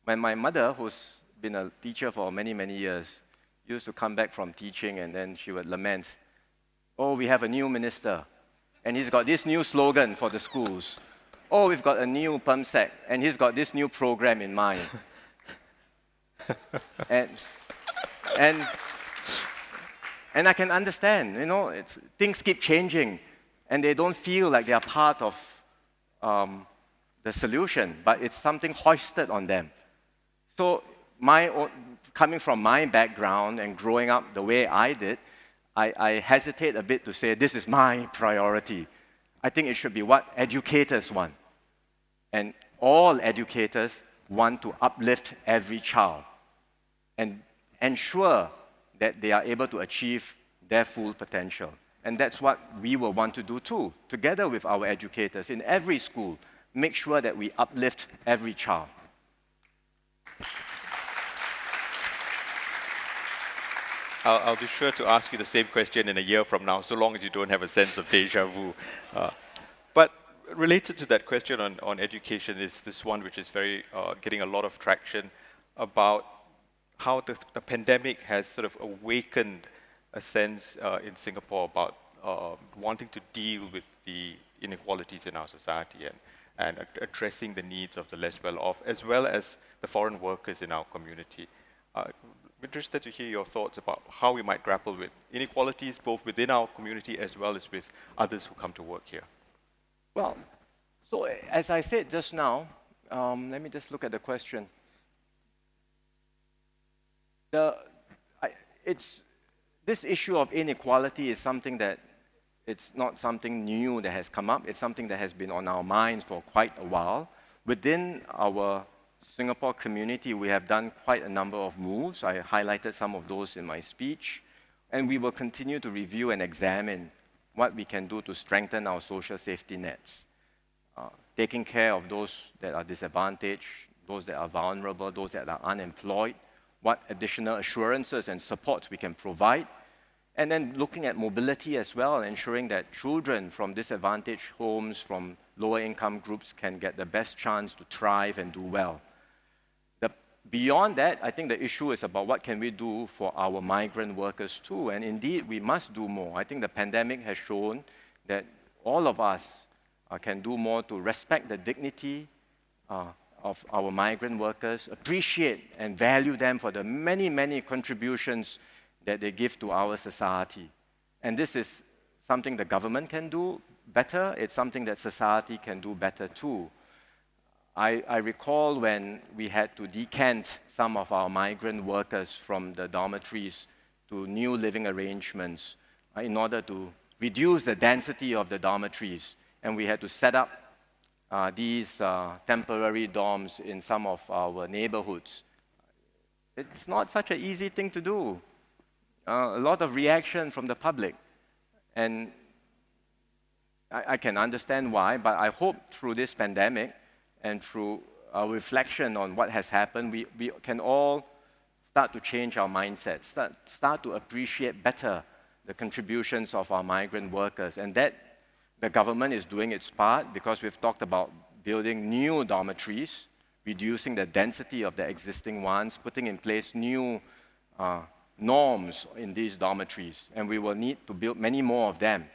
when my mother, who's been a teacher for many, many years, used to come back from teaching and then she would lament, oh, we have a new minister, and he's got this new slogan for the schools. Oh, we've got a new PERMSEC, and he's got this new program in mind. and I can understand, things keep changing, and they don't feel like they are part of the solution, but it's something hoisted on them. So coming from my background and growing up the way I did, I hesitate a bit to say this is my priority. I think it should be what educators want. And all educators want to uplift every child and ensure that they are able to achieve their full potential. And that's what we will want to do too, together with our educators in every school, make sure that we uplift every child. I'll be sure to ask you the same question in a year from now, so long as you don't have a sense of deja vu. But related to that question on education is this one which is getting a lot of traction about how the pandemic has sort of awakened a sense in Singapore about wanting to deal with the inequalities in our society and addressing the needs of the less well-off, as well as the foreign workers in our community. I'm interested to hear your thoughts about how we might grapple with inequalities both within our community as well as with others who come to work here. Well, so as I said just now, let me just look at the question. This issue of inequality is something that it's not something new that has come up. It's something that has been on our minds for quite a while. Within our Singapore community, we have done quite a number of moves. I highlighted some of those in my speech. And we will continue to review and examine what we can do to strengthen our social safety nets, taking care of those that are disadvantaged, those that are vulnerable, those that are unemployed, what additional assurances and supports we can provide, and then looking at mobility as well, ensuring that children from disadvantaged homes, from lower income groups can get the best chance to thrive and do well. Beyond that, I think the issue is about what can we do for our migrant workers too, and indeed we must do more. I think the pandemic has shown that all of us can do more to respect the dignity of our migrant workers, appreciate and value them for the many, many contributions that they give to our society. And this is something the government can do better. It's something that society can do better too. I recall when we had to decant some of our migrant workers from the dormitories to new living arrangements in order to reduce the density of the dormitories. And we had to set up these temporary dorms in some of our neighborhoods. It's not such an easy thing to do. A lot of reaction from the public. And I can understand why, but I hope through this pandemic and through our reflection on what has happened, we can all start to change our mindsets, start to appreciate better the contributions of our migrant workers, and that the government is doing its part because we've talked about building new dormitories, reducing the density of the existing ones, putting in place new norms in these dormitories, and we will need to build many more of them.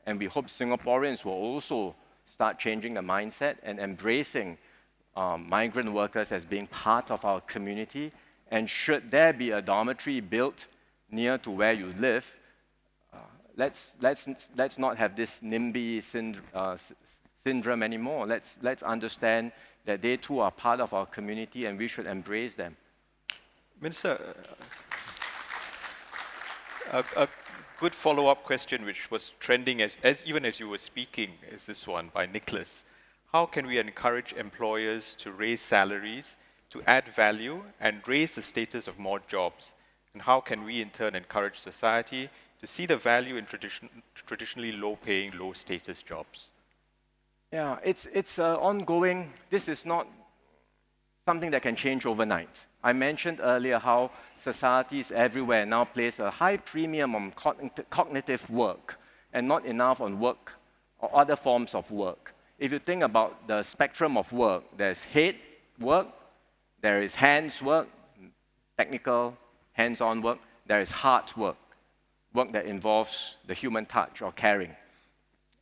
And we hope Singaporeans will also start changing the mindset and embracing migrant workers as being part of our community. And should there be a dormitory built near to where you live, let's not have this NIMBY syndrome anymore. Let's understand that they too are part of our community and we should embrace them. Minister, a good follow-up question which was trending even as you were speaking is this one by Nicholas. How can we encourage employers to raise salaries, to add value, and raise the status of more jobs? And how can we in turn encourage society to see the value in traditionally low-paying, low-status jobs? Yeah, it's ongoing. This is not something that can change overnight. I mentioned earlier how societies everywhere now place a high premium on cognitive work and not enough on work or other forms of work. If you think about the spectrum of work, there's head work, there is hands work, technical, hands-on work, there is heart work, work that involves the human touch or caring.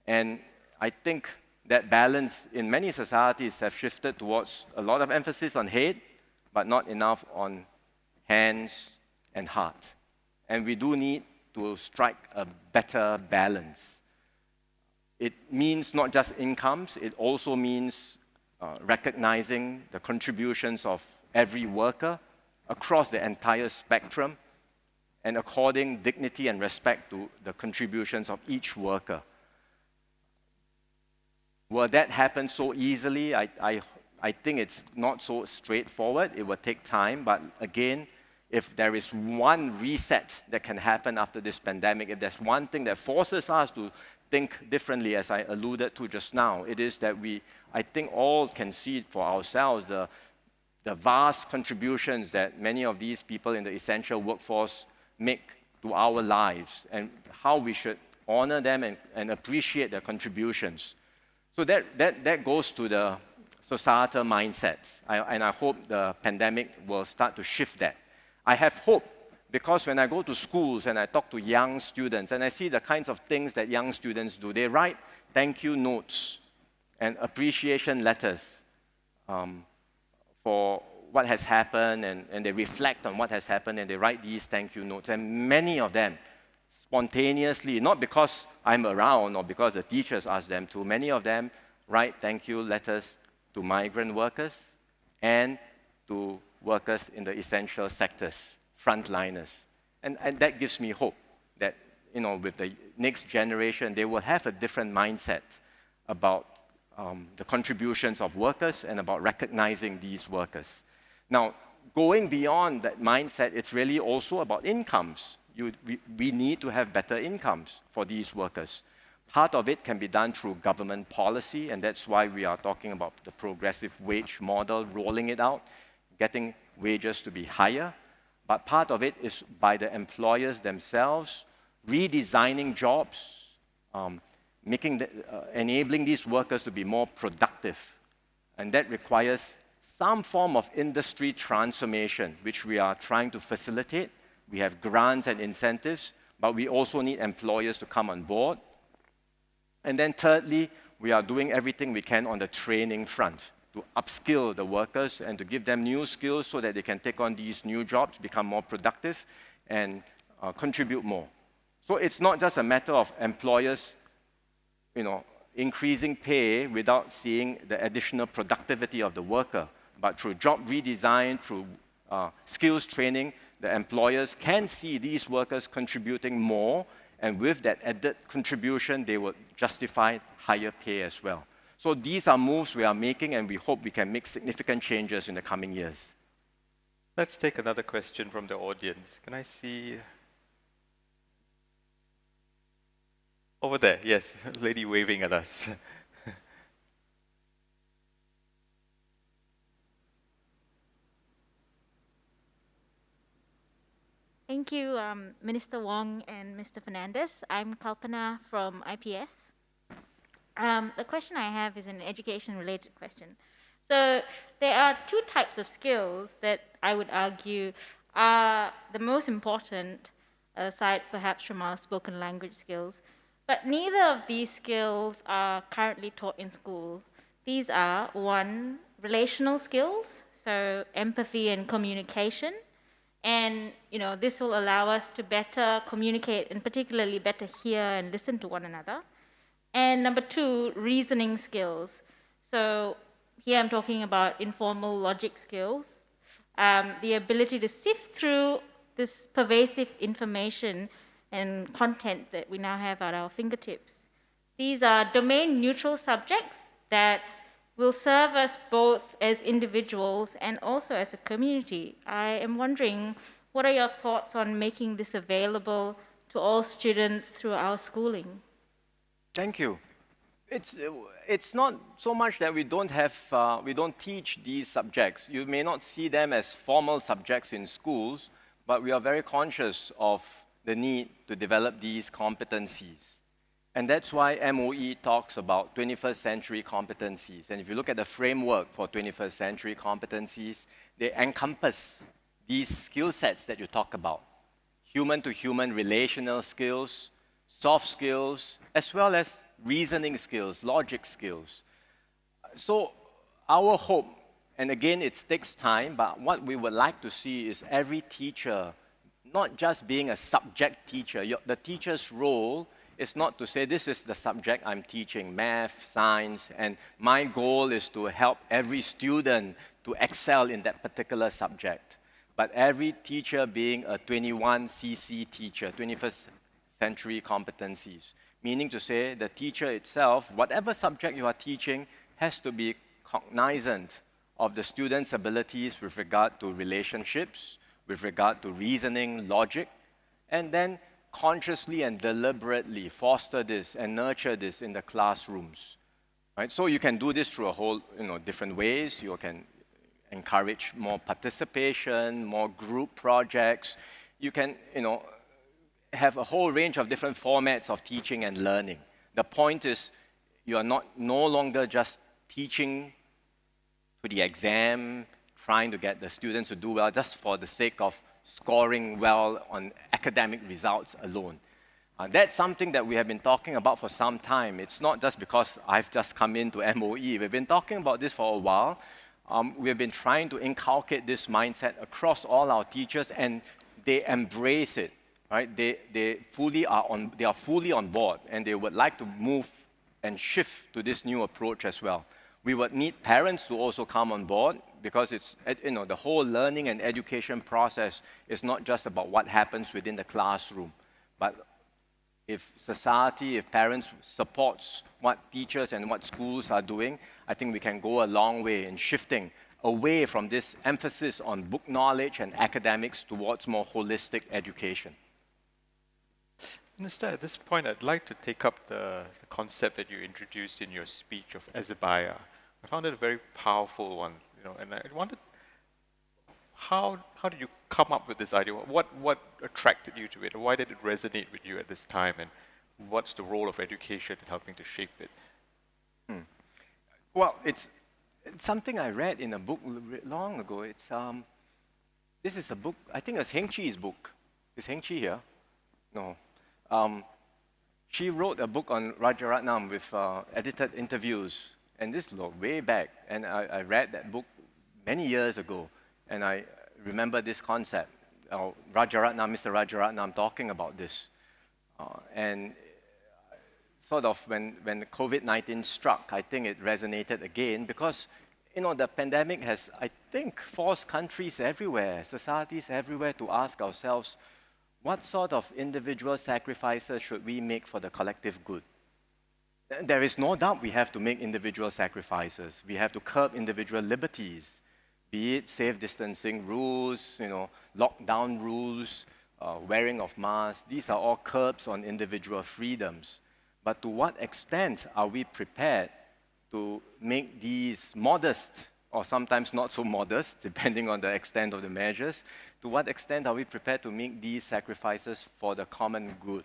And I think that balance in many societies have shifted towards a lot of emphasis on head, but not enough on hands and heart. And we do need to strike a better balance. It means not just incomes, it also means recognizing the contributions of every worker across the entire spectrum and according dignity and respect to the contributions of each worker. Will that happen so easily? I think it's not so straightforward. It will take time, but again, if there is one reset that can happen after this pandemic, if there's one thing that forces us to think differently, as I alluded to just now, it is that I think all can see for ourselves the vast contributions that many of these people in the essential workforce make to our lives and how we should honor them and appreciate their contributions. So that goes to the societal mindset, and I hope the pandemic will start to shift that. I have hope because when I go to schools and I talk to young students and I see the kinds of things that young students do, they write thank you notes and appreciation letters for what has happened, and they reflect on what has happened and they write these thank you notes. And many of them spontaneously, not because I'm around or because the teachers ask them to, many of them write thank you letters to migrant workers and to workers in the essential sectors, frontliners. And that gives me hope that, with the next generation, they will have a different mindset about the contributions of workers and about recognizing these workers. Now, going beyond that mindset, it's really also about incomes. We need to have better incomes for these workers. Part of it can be done through government policy, and that's why we are talking about the progressive wage model, rolling it out, getting wages to be higher. But part of it is by the employers themselves, redesigning jobs, enabling these workers to be more productive. And that requires some form of industry transformation, which we are trying to facilitate. We have grants and incentives, but we also need employers to come on board. And then thirdly, we are doing everything we can on the training front to upskill the workers and to give them new skills so that they can take on these new jobs, become more productive, and contribute more. So it's not just a matter of employers, increasing pay without seeing the additional productivity of the worker, but through job redesign, through skills training, the employers can see these workers contributing more, and with that added contribution, they will justify higher pay as well. So these are moves we are making, and we hope we can make significant changes in the coming years. Let's take another question from the audience. Can I see? Over there, yes, lady waving at us. Thank you, Minister Wong and Mr. Fernandez. I'm Kalpana from IPS. The question I have is an education-related question. So there are two types of skills that I would argue are the most important, aside perhaps from our spoken language skills. But neither of these skills are currently taught in school. These are, one, relational skills, so empathy and communication. And this will allow us to better communicate and particularly better hear and listen to one another. And number two, reasoning skills. So here I'm talking about informal logic skills, the ability to sift through this pervasive information and content that we now have at our fingertips. These are domain-neutral subjects that will serve us both as individuals and also as a community. I am wondering, what are your thoughts on making this available to all students through our schooling? Thank you. It's not so much that we don't teach these subjects. You may not see them as formal subjects in schools, but we are very conscious of the need to develop these competencies. And that's why MOE talks about 21st century competencies. And if you look at the framework for 21st century competencies, they encompass these skill sets that you talk about. Human-to-human relational skills, soft skills, as well as reasoning skills, logic skills. So our hope, and again, it takes time, but what we would like to see is every teacher not just being a subject teacher. The teacher's role is not to say, this is the subject I'm teaching, math, science, and my goal is to help every student to excel in that particular subject. But every teacher being a 21cc teacher, 21st century competencies, meaning to say the teacher itself, whatever subject you are teaching, has to be cognizant of the student's abilities with regard to relationships, with regard to reasoning, logic, and then consciously and deliberately foster this and nurture this in the classrooms. Right? So you can do this through a whole, different ways. You can encourage more participation, more group projects. You can, have a whole range of different formats of teaching and learning. The point is, you are no longer just teaching to the exam, trying to get the students to do well just for the sake of scoring well on academic results alone. That's something that we have been talking about for some time. It's not just because I've just come into MOE. We've been talking about this for a while. We've been trying to inculcate this mindset across all our teachers, and they embrace it. Right? They are fully on board, and they would like to move and shift to this new approach as well. We would need parents to also come on board, because it's, the whole learning and education process is not just about what happens within the classroom. But if society, if parents supports what teachers and what schools are doing, I think we can go a long way in shifting away from this emphasis on book knowledge and academics towards more holistic education. Minister, at this point, I'd like to take up the concept that you introduced in your speech of Azabaya. I found it a very powerful one, and I wondered, how did you come up with this idea? What attracted you to it? Why did it resonate with you at this time? And what's the role of education in helping to shape it? Well, it's something I read in a book long ago. This is a book, I think it's Heng Chi's book. Is Heng Chi here? No. She wrote a book on Rajaratnam with edited interviews, and this looked way back. And I read that book many years ago, and I remember this concept. Mr. Rajaratnam talking about this. And sort of when COVID-19 struck, I think it resonated again, because the pandemic has, I think, forced countries everywhere, societies everywhere to ask ourselves, what sort of individual sacrifices should we make for the collective good? There is no doubt we have to make individual sacrifices. We have to curb individual liberties, be it safe distancing rules, lockdown rules, wearing of masks. These are all curbs on individual freedoms. but to what extent are we prepared to make these modest, or sometimes not so modest, depending on the extent of the measures, to what extent are we prepared to make these sacrifices for the common good?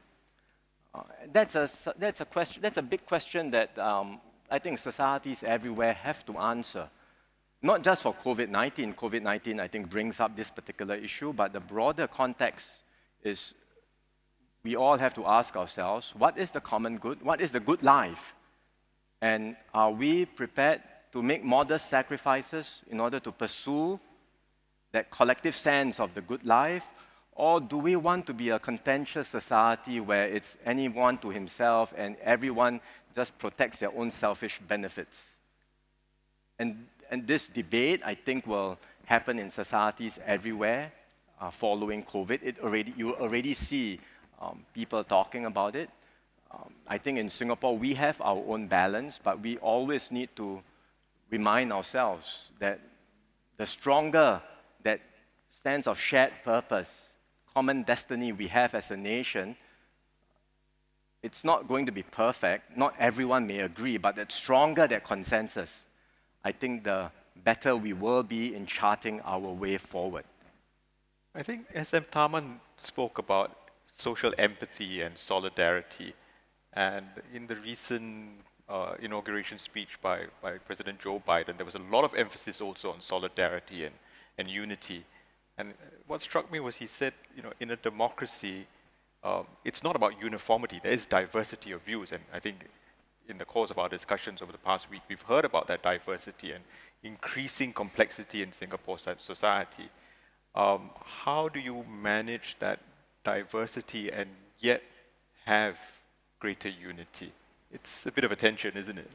That's a question. That's a big question that I think societies everywhere have to answer. Not just for COVID-19. COVID-19, I think, brings up this particular issue, but the broader context is we all have to ask ourselves, what is the common good? What is the good life? And are we prepared to make modest sacrifices in order to pursue that collective sense of the good life? Or do we want to be a contentious society where it's anyone to himself and everyone just protects their own selfish benefits? And this debate, I think, will happen in societies everywhere following COVID. You already see people talking about it. I think in Singapore, we have our own balance, but we always need to remind ourselves that the stronger that sense of shared purpose, common destiny we have as a nation, it's not going to be perfect. Not everyone may agree, but the stronger that consensus, I think the better we will be in charting our way forward. I think SM Tharman spoke about social empathy and solidarity. And in the recent inauguration speech by President Joe Biden, there was a lot of emphasis also on solidarity and unity. And what struck me was he said, in a democracy, it's not about uniformity. There is diversity of views. And I think in the course of our discussions over the past week, we've heard about that diversity and increasing complexity in Singapore society. How do you manage that diversity and yet have greater unity? It's a bit of a tension, isn't it?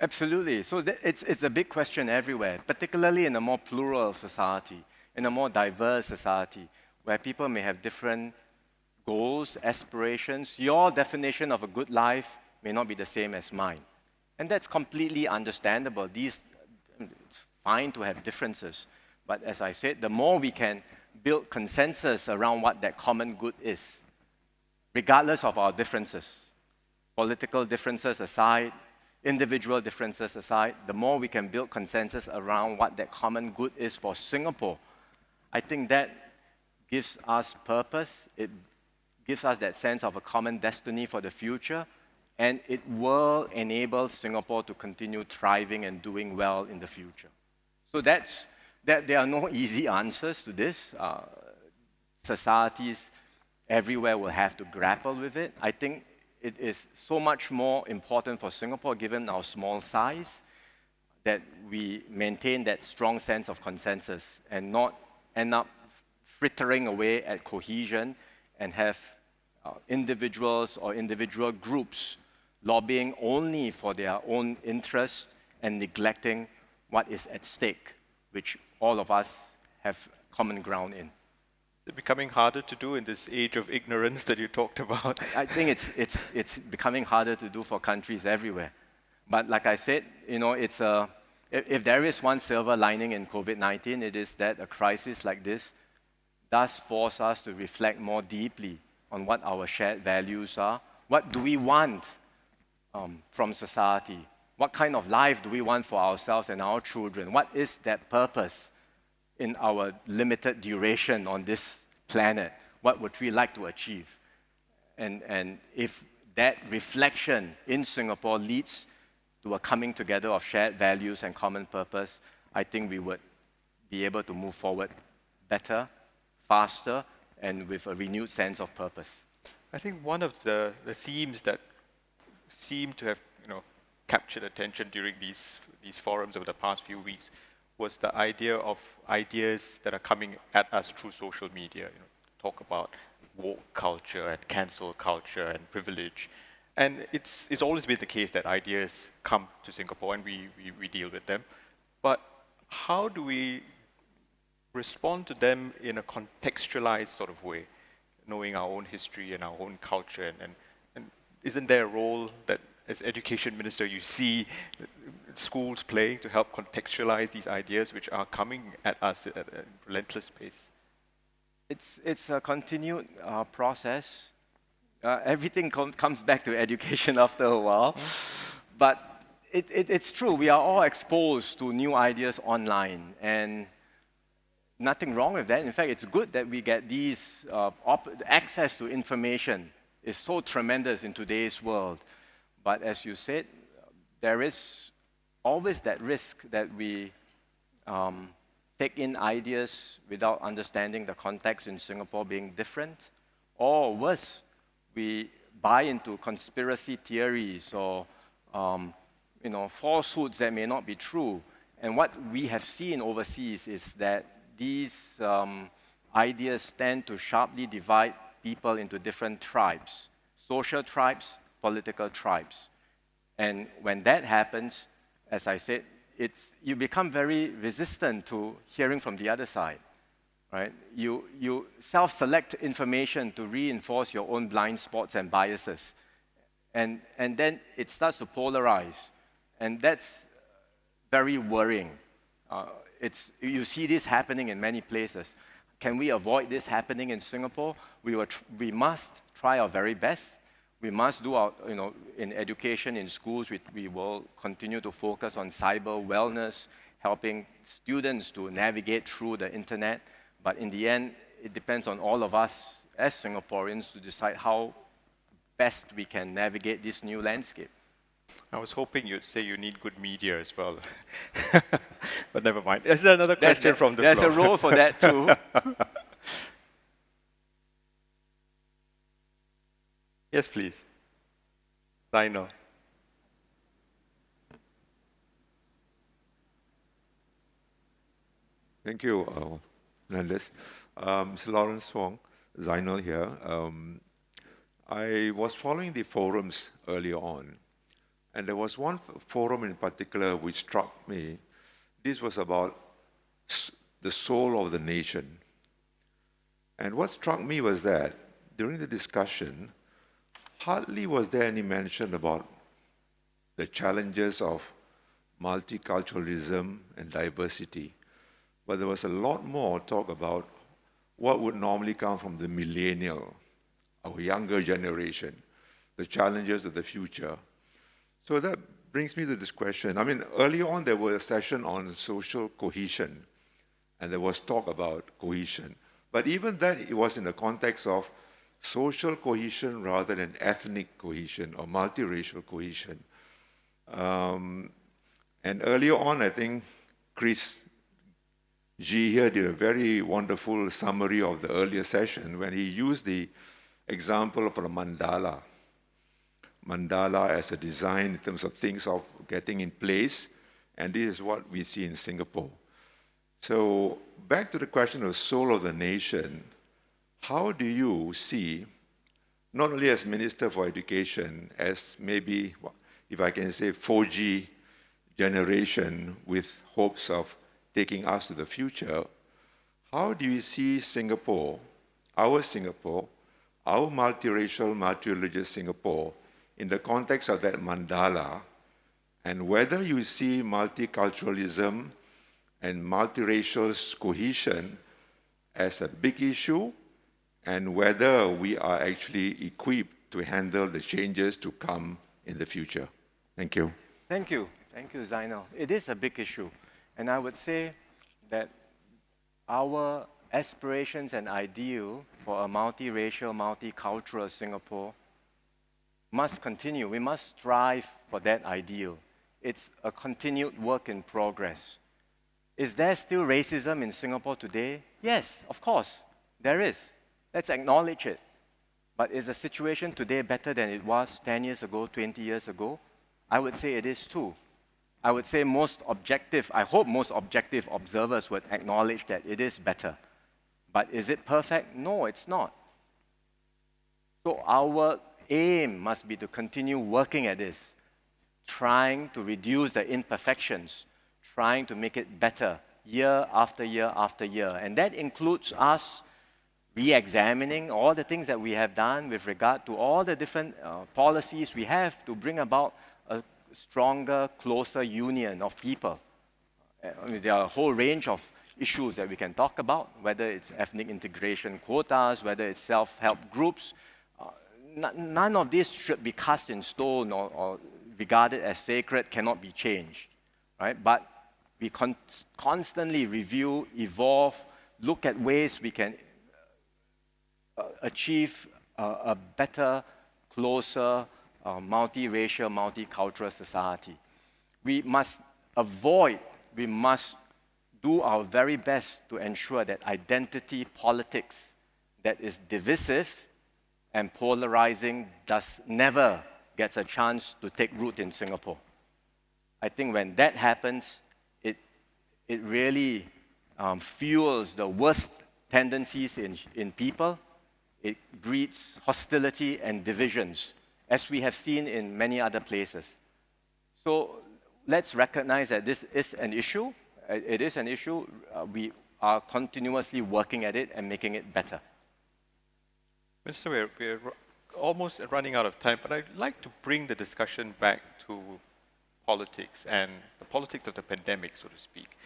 Absolutely. So it's a big question everywhere, particularly in a more plural society, in a more diverse society, where people may have different goals, aspirations. Your definition of a good life may not be the same as mine. And that's completely understandable. It's fine to have differences. But as I said, the more we can build consensus around what that common good is, regardless of our differences, political differences aside, individual differences aside, the more we can build consensus around what that common good is for Singapore, I think that gives us purpose, it gives us that sense of a common destiny for the future, and it will enable Singapore to continue thriving and doing well in the future. So there are no easy answers to this. Societies everywhere will have to grapple with it. I think it is so much more important for Singapore, given our small size, that we maintain that strong sense of consensus and not end up frittering away at cohesion and have individuals or individual groups lobbying only for their own interests and neglecting what is at stake, which all of us have common ground in. Is it becoming harder to do in this age of ignorance that you talked about? I think it's becoming harder to do for countries everywhere. But like I said, if there is one silver lining in COVID-19, it is that a crisis like this does force us to reflect more deeply on what our shared values are. What do we want from society? What kind of life do we want for ourselves and our children? What is that purpose in our limited duration on this planet? What would we like to achieve? And if that reflection in Singapore leads to a coming together of shared values and common purpose, I think we would be able to move forward better, faster, and with a renewed sense of purpose. I think one of the themes that seem to have captured attention during these forums over the past few weeks was the idea of ideas that are coming at us through social media. Talk about woke culture and cancel culture and privilege. And it's always been the case that ideas come to Singapore and we deal with them. But how do we respond to them in a contextualized sort of way, knowing our own history and our own culture? And isn't there a role that, as education minister, you see schools playing to help contextualize these ideas which are coming at us at a relentless pace? It's a continued process. Everything comes back to education after a while. But it's true, we are all exposed to new ideas online, and nothing wrong with that. In fact, it's good that we get these, access to information is so tremendous in today's world. But as you said, there is always that risk that we take in ideas without understanding the context in Singapore being different, or worse, we buy into conspiracy theories or falsehoods that may not be true. And what we have seen overseas is that these ideas tend to sharply divide people into different tribes, social tribes, political tribes. And when that happens, as I said, you become very resistant to hearing from the other side, right? You self-select information to reinforce your own blind spots and biases. And then it starts to polarize. And that's very worrying. You see this happening in many places. Can we avoid this happening in Singapore? We must try our very best. We must do our, in education, in schools, we will continue to focus on cyber wellness, helping students to navigate through the internet. But in the end, it depends on all of us as Singaporeans to decide how best we can navigate this new landscape. I was hoping you'd say you need good media as well. But never mind. Is there another question from the floor? There's a role for that too. Yes, please. Rhino. Thank you, Fernandez. Mr. Lawrence Wong, Zainal here. I was following the forums earlier on, and there was one forum in particular which struck me. This was about the soul of the nation. And what struck me was that during the discussion, hardly was there any mention about the challenges of multiculturalism and diversity, but there was a lot more talk about what would normally come from the millennial, our younger generation, the challenges of the future. So that brings me to this question. I mean, earlier on there was a session on social cohesion, and there was talk about cohesion. But even that, it was in the context of social cohesion rather than ethnic cohesion or multiracial cohesion. And earlier on, I think Chris G here did a very wonderful summary of the earlier session when he used the example of a mandala. Mandala as a design in terms of things of getting in place, and this is what we see in Singapore. So back to the question of soul of the nation, how do you see, not only as Minister for Education, as maybe, if I can say, 4G generation with hopes of taking us to the future, how do you see Singapore, our multiracial, multi-religious Singapore, in the context of that mandala, and whether you see multiculturalism and multiracial cohesion as a big issue, and whether we are actually equipped to handle the changes to come in the future. Thank you. Thank you. Thank you, Zainal. It is a big issue. And I would say that our aspirations and ideal for a multiracial, multicultural Singapore must continue. We must strive for that ideal. It's a continued work in progress. Is there still racism in Singapore today? Yes, of course, there is. Let's acknowledge it. But is the situation today better than it was 10 years ago, 20 years ago? I would say it is too. I would say I hope most objective observers would acknowledge that it is better. But is it perfect? No, it's not. So our aim must be to continue working at this, trying to reduce the imperfections, trying to make it better year after year after year. And that includes us re-examining all the things that we have done with regard to all the different policies we have to bring about a stronger, closer union of people. There are a whole range of issues that we can talk about, whether it's ethnic integration quotas, whether it's self-help groups. none of this should be cast in stone or regarded as sacred, cannot be changed, right? But we constantly review, evolve, look at ways we can achieve a better, closer, multiracial, multicultural society. We must do our very best to ensure that identity politics that is divisive and polarizing never gets a chance to take root in Singapore. I think when that happens, it really fuels the worst tendencies in people. It breeds hostility and divisions, as we have seen in many other places. So let's recognize that this is an issue. It is an issue. We are continuously working at it and making it better. Minister, we're almost running out of time, but I'd like to bring the discussion back to politics and the politics of the pandemic, so to speak.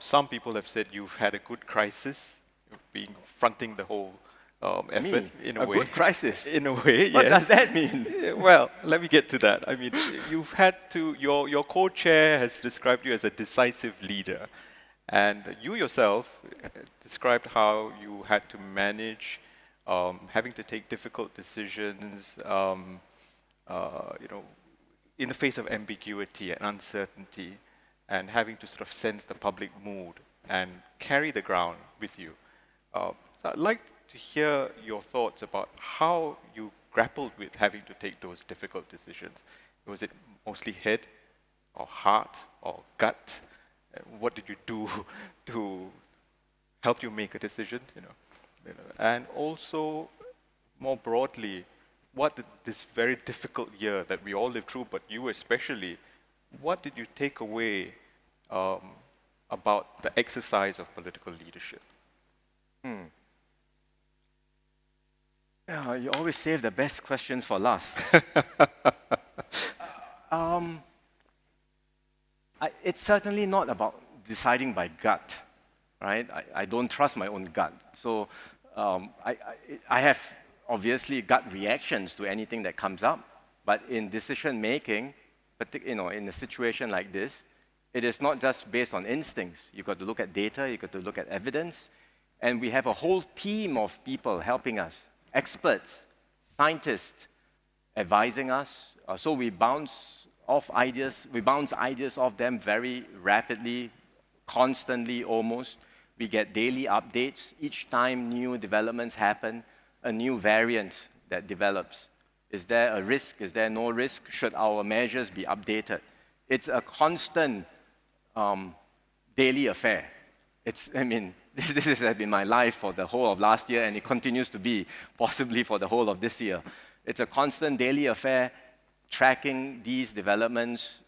Some people have said you've had a good crisis, being fronting the whole effort in a way. A good crisis? In a way, yes. What does that mean? Well, let me get to that. I mean, you've had to, your co-chair has described you as a decisive leader. And you yourself described how you had to manage having to take difficult decisions, in the face of ambiguity and uncertainty, and having to sort of sense the public mood and carry the ground with you. So I'd like to hear your thoughts about how you grappled with having to take those difficult decisions. Was it mostly head, or heart, or gut? What did you do to help you make a decision? And also, more broadly, what did this very difficult year that we all lived through, but you especially, what did you take away about the exercise of political leadership? You always save the best questions for last. It's certainly not about deciding by gut, right? I don't trust my own gut. So I have obviously gut reactions to anything that comes up, but in decision making, in a situation like this, it is not just based on instincts. You've got to look at data, you've got to look at evidence, and we have a whole team of people helping us, experts, scientists, advising us. So we bounce ideas off them very rapidly, constantly almost. We get daily updates. Each time new developments happen, a new variant that develops. Is there a risk? Is there no risk? Should our measures be updated? It's a constant daily affair. This has been my life for the whole of last year, and it continues to be, possibly for the whole of this year. It's a constant daily affair, tracking these developments,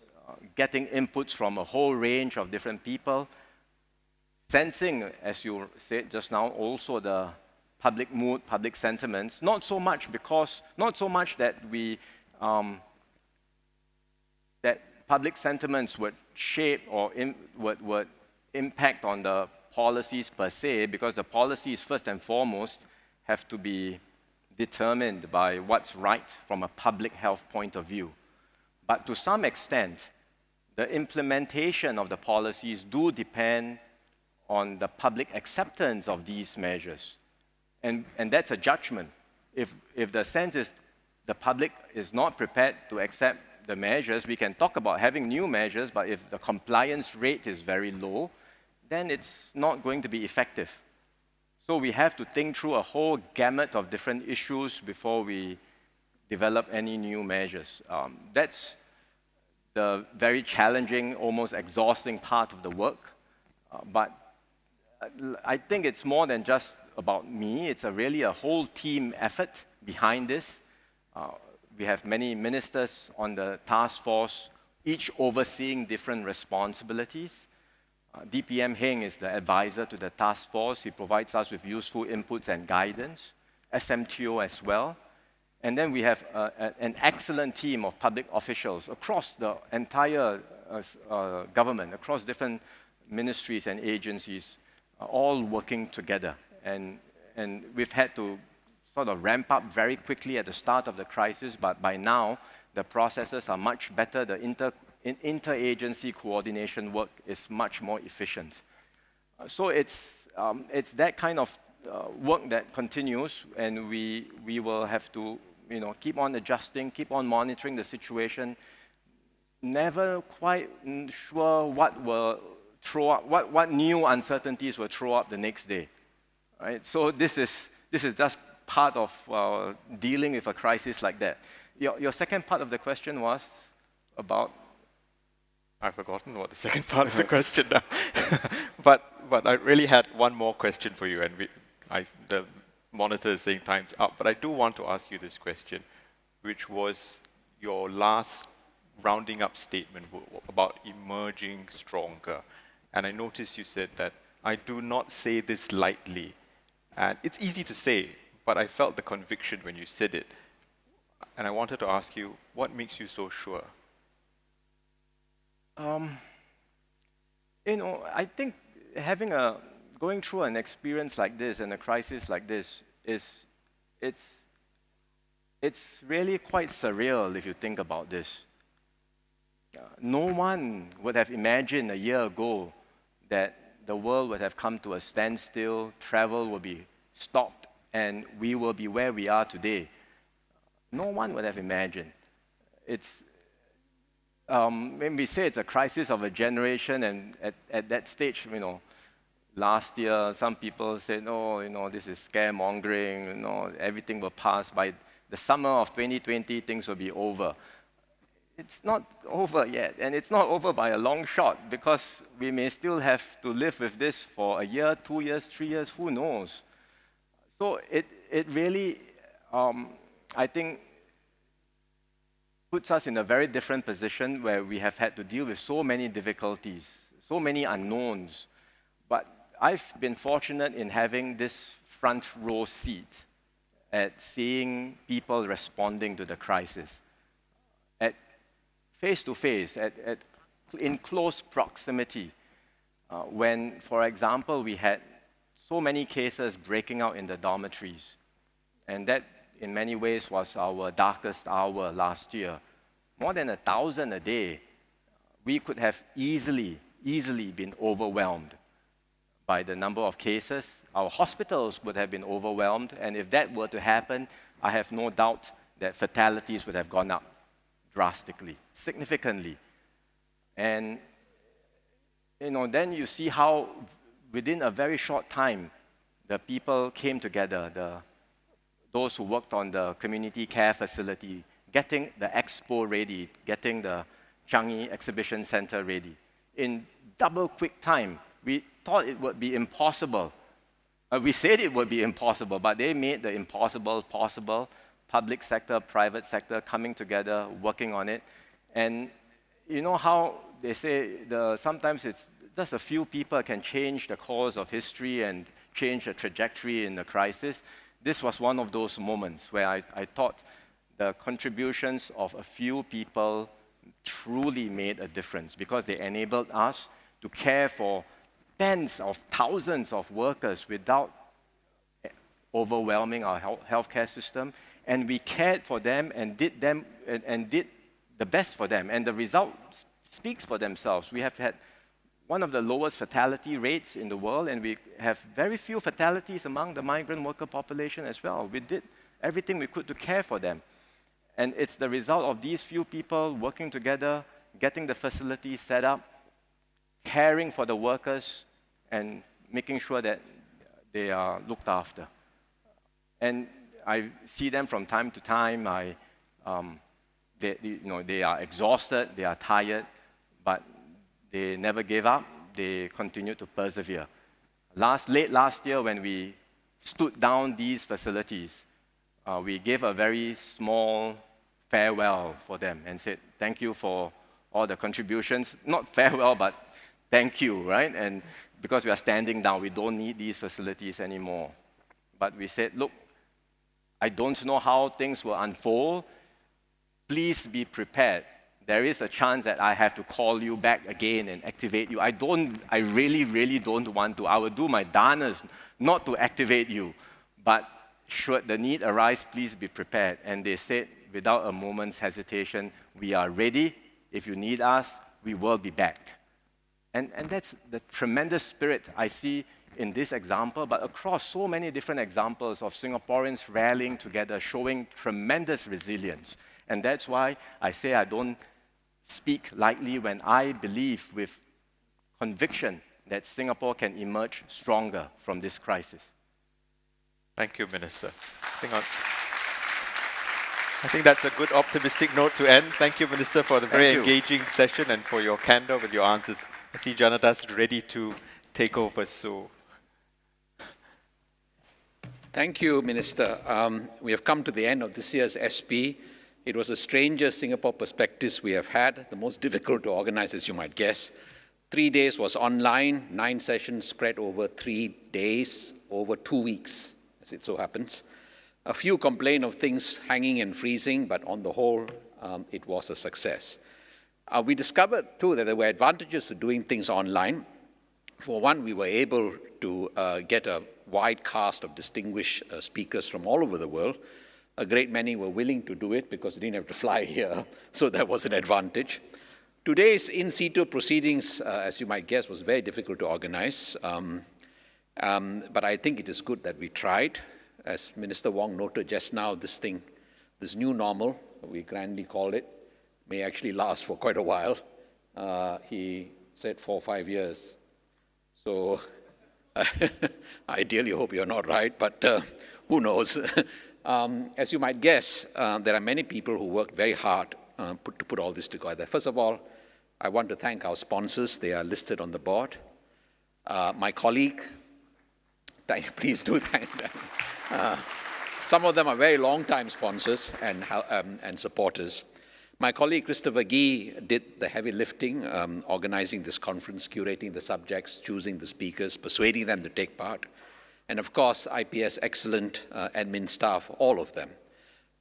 getting inputs from a whole range of different people, sensing, as you said just now, also the public mood, public sentiments. Not so much that that public sentiments would shape or would impact on the policies per se, because the policies first and foremost have to be determined by what's right from a public health point of view. But to some extent, the implementation of the policies do depend on the public acceptance of these measures. And that's a judgment. If the sense is the public is not prepared to accept the measures, we can talk about having new measures, but if the compliance rate is very low, then it's not going to be effective. So we have to think through a whole gamut of different issues before we develop any new measures. That's the very challenging, almost exhausting part of the work. But I think it's more than just about me. It's really a whole team effort behind this. We have many ministers on the task force, each overseeing different responsibilities. DPM Heng is the advisor to the task force. He provides us with useful inputs and guidance, SMTO as well. And then we have an excellent team of public officials across the entire government, across different ministries and agencies, all working together. And we've had to sort of ramp up very quickly at the start of the crisis, but by now, the processes are much better. The interagency coordination work is much more efficient. So it's that kind of work that continues, and we will have to keep on adjusting, keep on monitoring the situation. Never quite sure what will throw up, what new uncertainties will throw up the next day. Right? So this is just part of dealing with a crisis like that. Your second part of the question was about. I've forgotten what the second part of the question now. but I really had one more question for you, and the monitor is saying time's up. But I do want to ask you this question, which was your last rounding up statement about emerging stronger. And I noticed you said that I do not say this lightly. And it's easy to say, but I felt the conviction when you said it. And I wanted to ask you, what makes you so sure? I think going through an experience like this and a crisis like this it's really quite surreal if you think about this. No one would have imagined a year ago that the world would have come to a standstill, travel will be stopped, and we will be where we are today. No one would have imagined. When we say it's a crisis of a generation, and at that stage, last year, some people said, oh, this is scaremongering, everything will pass. By the summer of 2020, things will be over. It's not over yet, and it's not over by a long shot, because we may still have to live with this for a year, 2 years, 3 years, who knows? So it really, I think, puts us in a very different position where we have had to deal with so many difficulties, so many unknowns. But I've been fortunate in having this front row seat at seeing people responding to the crisis. At face-to-face, in close proximity. When, for example, we had so many cases breaking out in the dormitories. And that, in many ways, was our darkest hour last year. More than 1,000 a day. We could have easily been overwhelmed by the number of cases. Our hospitals would have been overwhelmed, and if that were to happen, I have no doubt that fatalities would have gone up drastically, significantly. And then you see how within a very short time, the people came together, those who worked on the community care facility, getting the expo ready, getting the Changi Exhibition Center ready. In double quick time, we thought it would be impossible. We said it would be impossible, but they made the impossible possible. Public sector, private sector coming together, working on it. And you know how they say sometimes it's just a few people can change the course of history and change the trajectory in the crisis. This was one of those moments where I thought the contributions of a few people truly made a difference, because they enabled us to care for tens of thousands of workers without overwhelming our healthcare system. And we cared for them and did the best for them. And the result speaks for themselves. We have had one of the lowest fatality rates in the world, and we have very few fatalities among the migrant worker population as well. We did everything we could to care for them. And it's the result of these few people working together, getting the facilities set up, caring for the workers, and making sure that they are looked after. And I see them from time to time. They are exhausted, they are tired, but they never gave up. They continue to persevere. Late last year, when we stood down these facilities, we gave a very small farewell for them and said, thank you for all the contributions. Not farewell, but thank you, right? And because we are standing down, we don't need these facilities anymore. But we said, look, I don't know how things will unfold. Please be prepared. There is a chance that I have to call you back again and activate you. I really don't want to. I will do my darnest not to activate you. But should the need arise, please be prepared. And they said, without a moment's hesitation, we are ready. If you need us, we will be back. And that's the tremendous spirit I see in this example, but across so many different examples of Singaporeans rallying together, showing tremendous resilience. And that's why I say I don't speak lightly when I believe with conviction that Singapore can emerge stronger from this crisis. Thank you, Minister. I think that's a good optimistic note to end. Thank you, Minister, for the very engaging session and for your candor with your answers. I see Janata's ready to take over, so. Thank you, Minister. We have come to the end of this year's SP. It was the strangest Singapore Perspectives we have had, the most difficult to organize, as you might guess. 3 days was online, 9 sessions spread over 3 days, over 2 weeks, as it so happens. A few complained of things hanging and freezing, but on the whole, it was a success. We discovered, too, that there were advantages to doing things online. For one, we were able to get a wide cast of distinguished speakers from all over the world. A great many were willing to do it because they didn't have to fly here, so that was an advantage. Today's in situ proceedings, as you might guess, was very difficult to organize, but I think it is good that we tried. As Minister Wong noted just now, this new normal, we grandly call it, may actually last for quite a while. He said 4 or 5 years. So I ideally hope you're not right, but who knows? As you might guess, there are many people who worked very hard to put all this together. First of all, I want to thank our sponsors. They are listed on the board. My colleague, please do thank them. Some of them are very long-time sponsors and supporters. My colleague Christopher Gee did the heavy lifting, organizing this conference, curating the subjects, choosing the speakers, persuading them to take part. And of course, IPS excellent admin staff, all of them.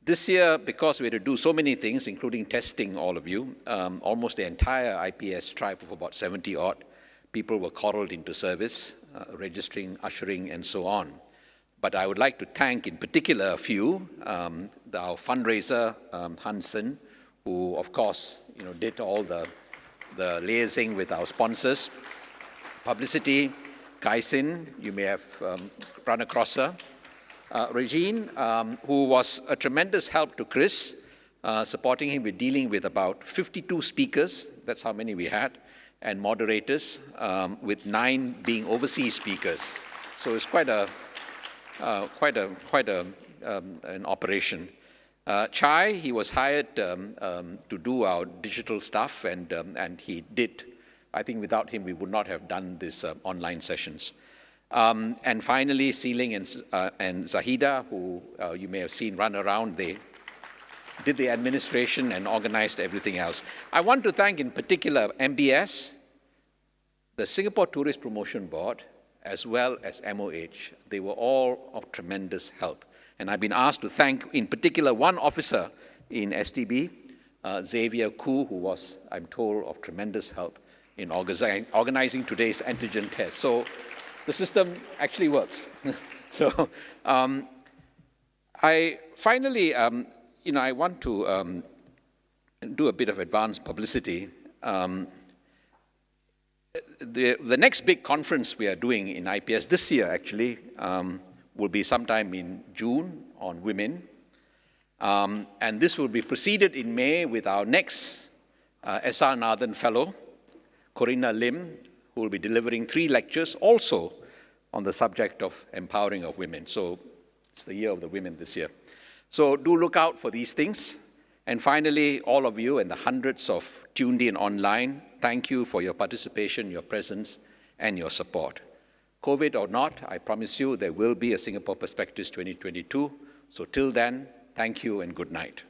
This year, because we had to do so many things, including testing all of you, almost the entire IPS tribe of about 70-odd people were called into service, registering, ushering, and so on. But I would like to thank in particular a few, our fundraiser, Hansen, who of course did all the liaising with our sponsors. Publicity, Kaisin, you may have run across her. Regine, who was a tremendous help to Chris, supporting him with dealing with about 52 speakers, that's how many we had, and moderators, with 9 being overseas speakers. So it's quite an operation. Chai, he was hired to do our digital stuff, and he did. I think without him, we would not have done these online sessions. And finally, Seeling and Zahida, who you may have seen run around, they did the administration and organized everything else. I want to thank in particular MBS, the Singapore Tourist Promotion Board, as well as MOH. They were all of tremendous help. And I've been asked to thank in particular one officer in STB, Xavier Koo, who was, I'm told, of tremendous help in organizing today's antigen test. So the system actually works. So I finally, I want to do a bit of advanced publicity. The next big conference we are doing in IPS this year, actually, will be sometime in June on women. And this will be preceded in May with our next S.R. Nathan Fellow, Corinna Lim, who will be delivering 3 lectures also on the subject of empowering of women. So it's the year of the women this year. So do look out for these things. And finally, all of you and the hundreds of tuned in online, thank you for your participation, your presence, and your support. COVID or not, I promise you there will be a Singapore Perspectives 2022. So till then, thank you and good night.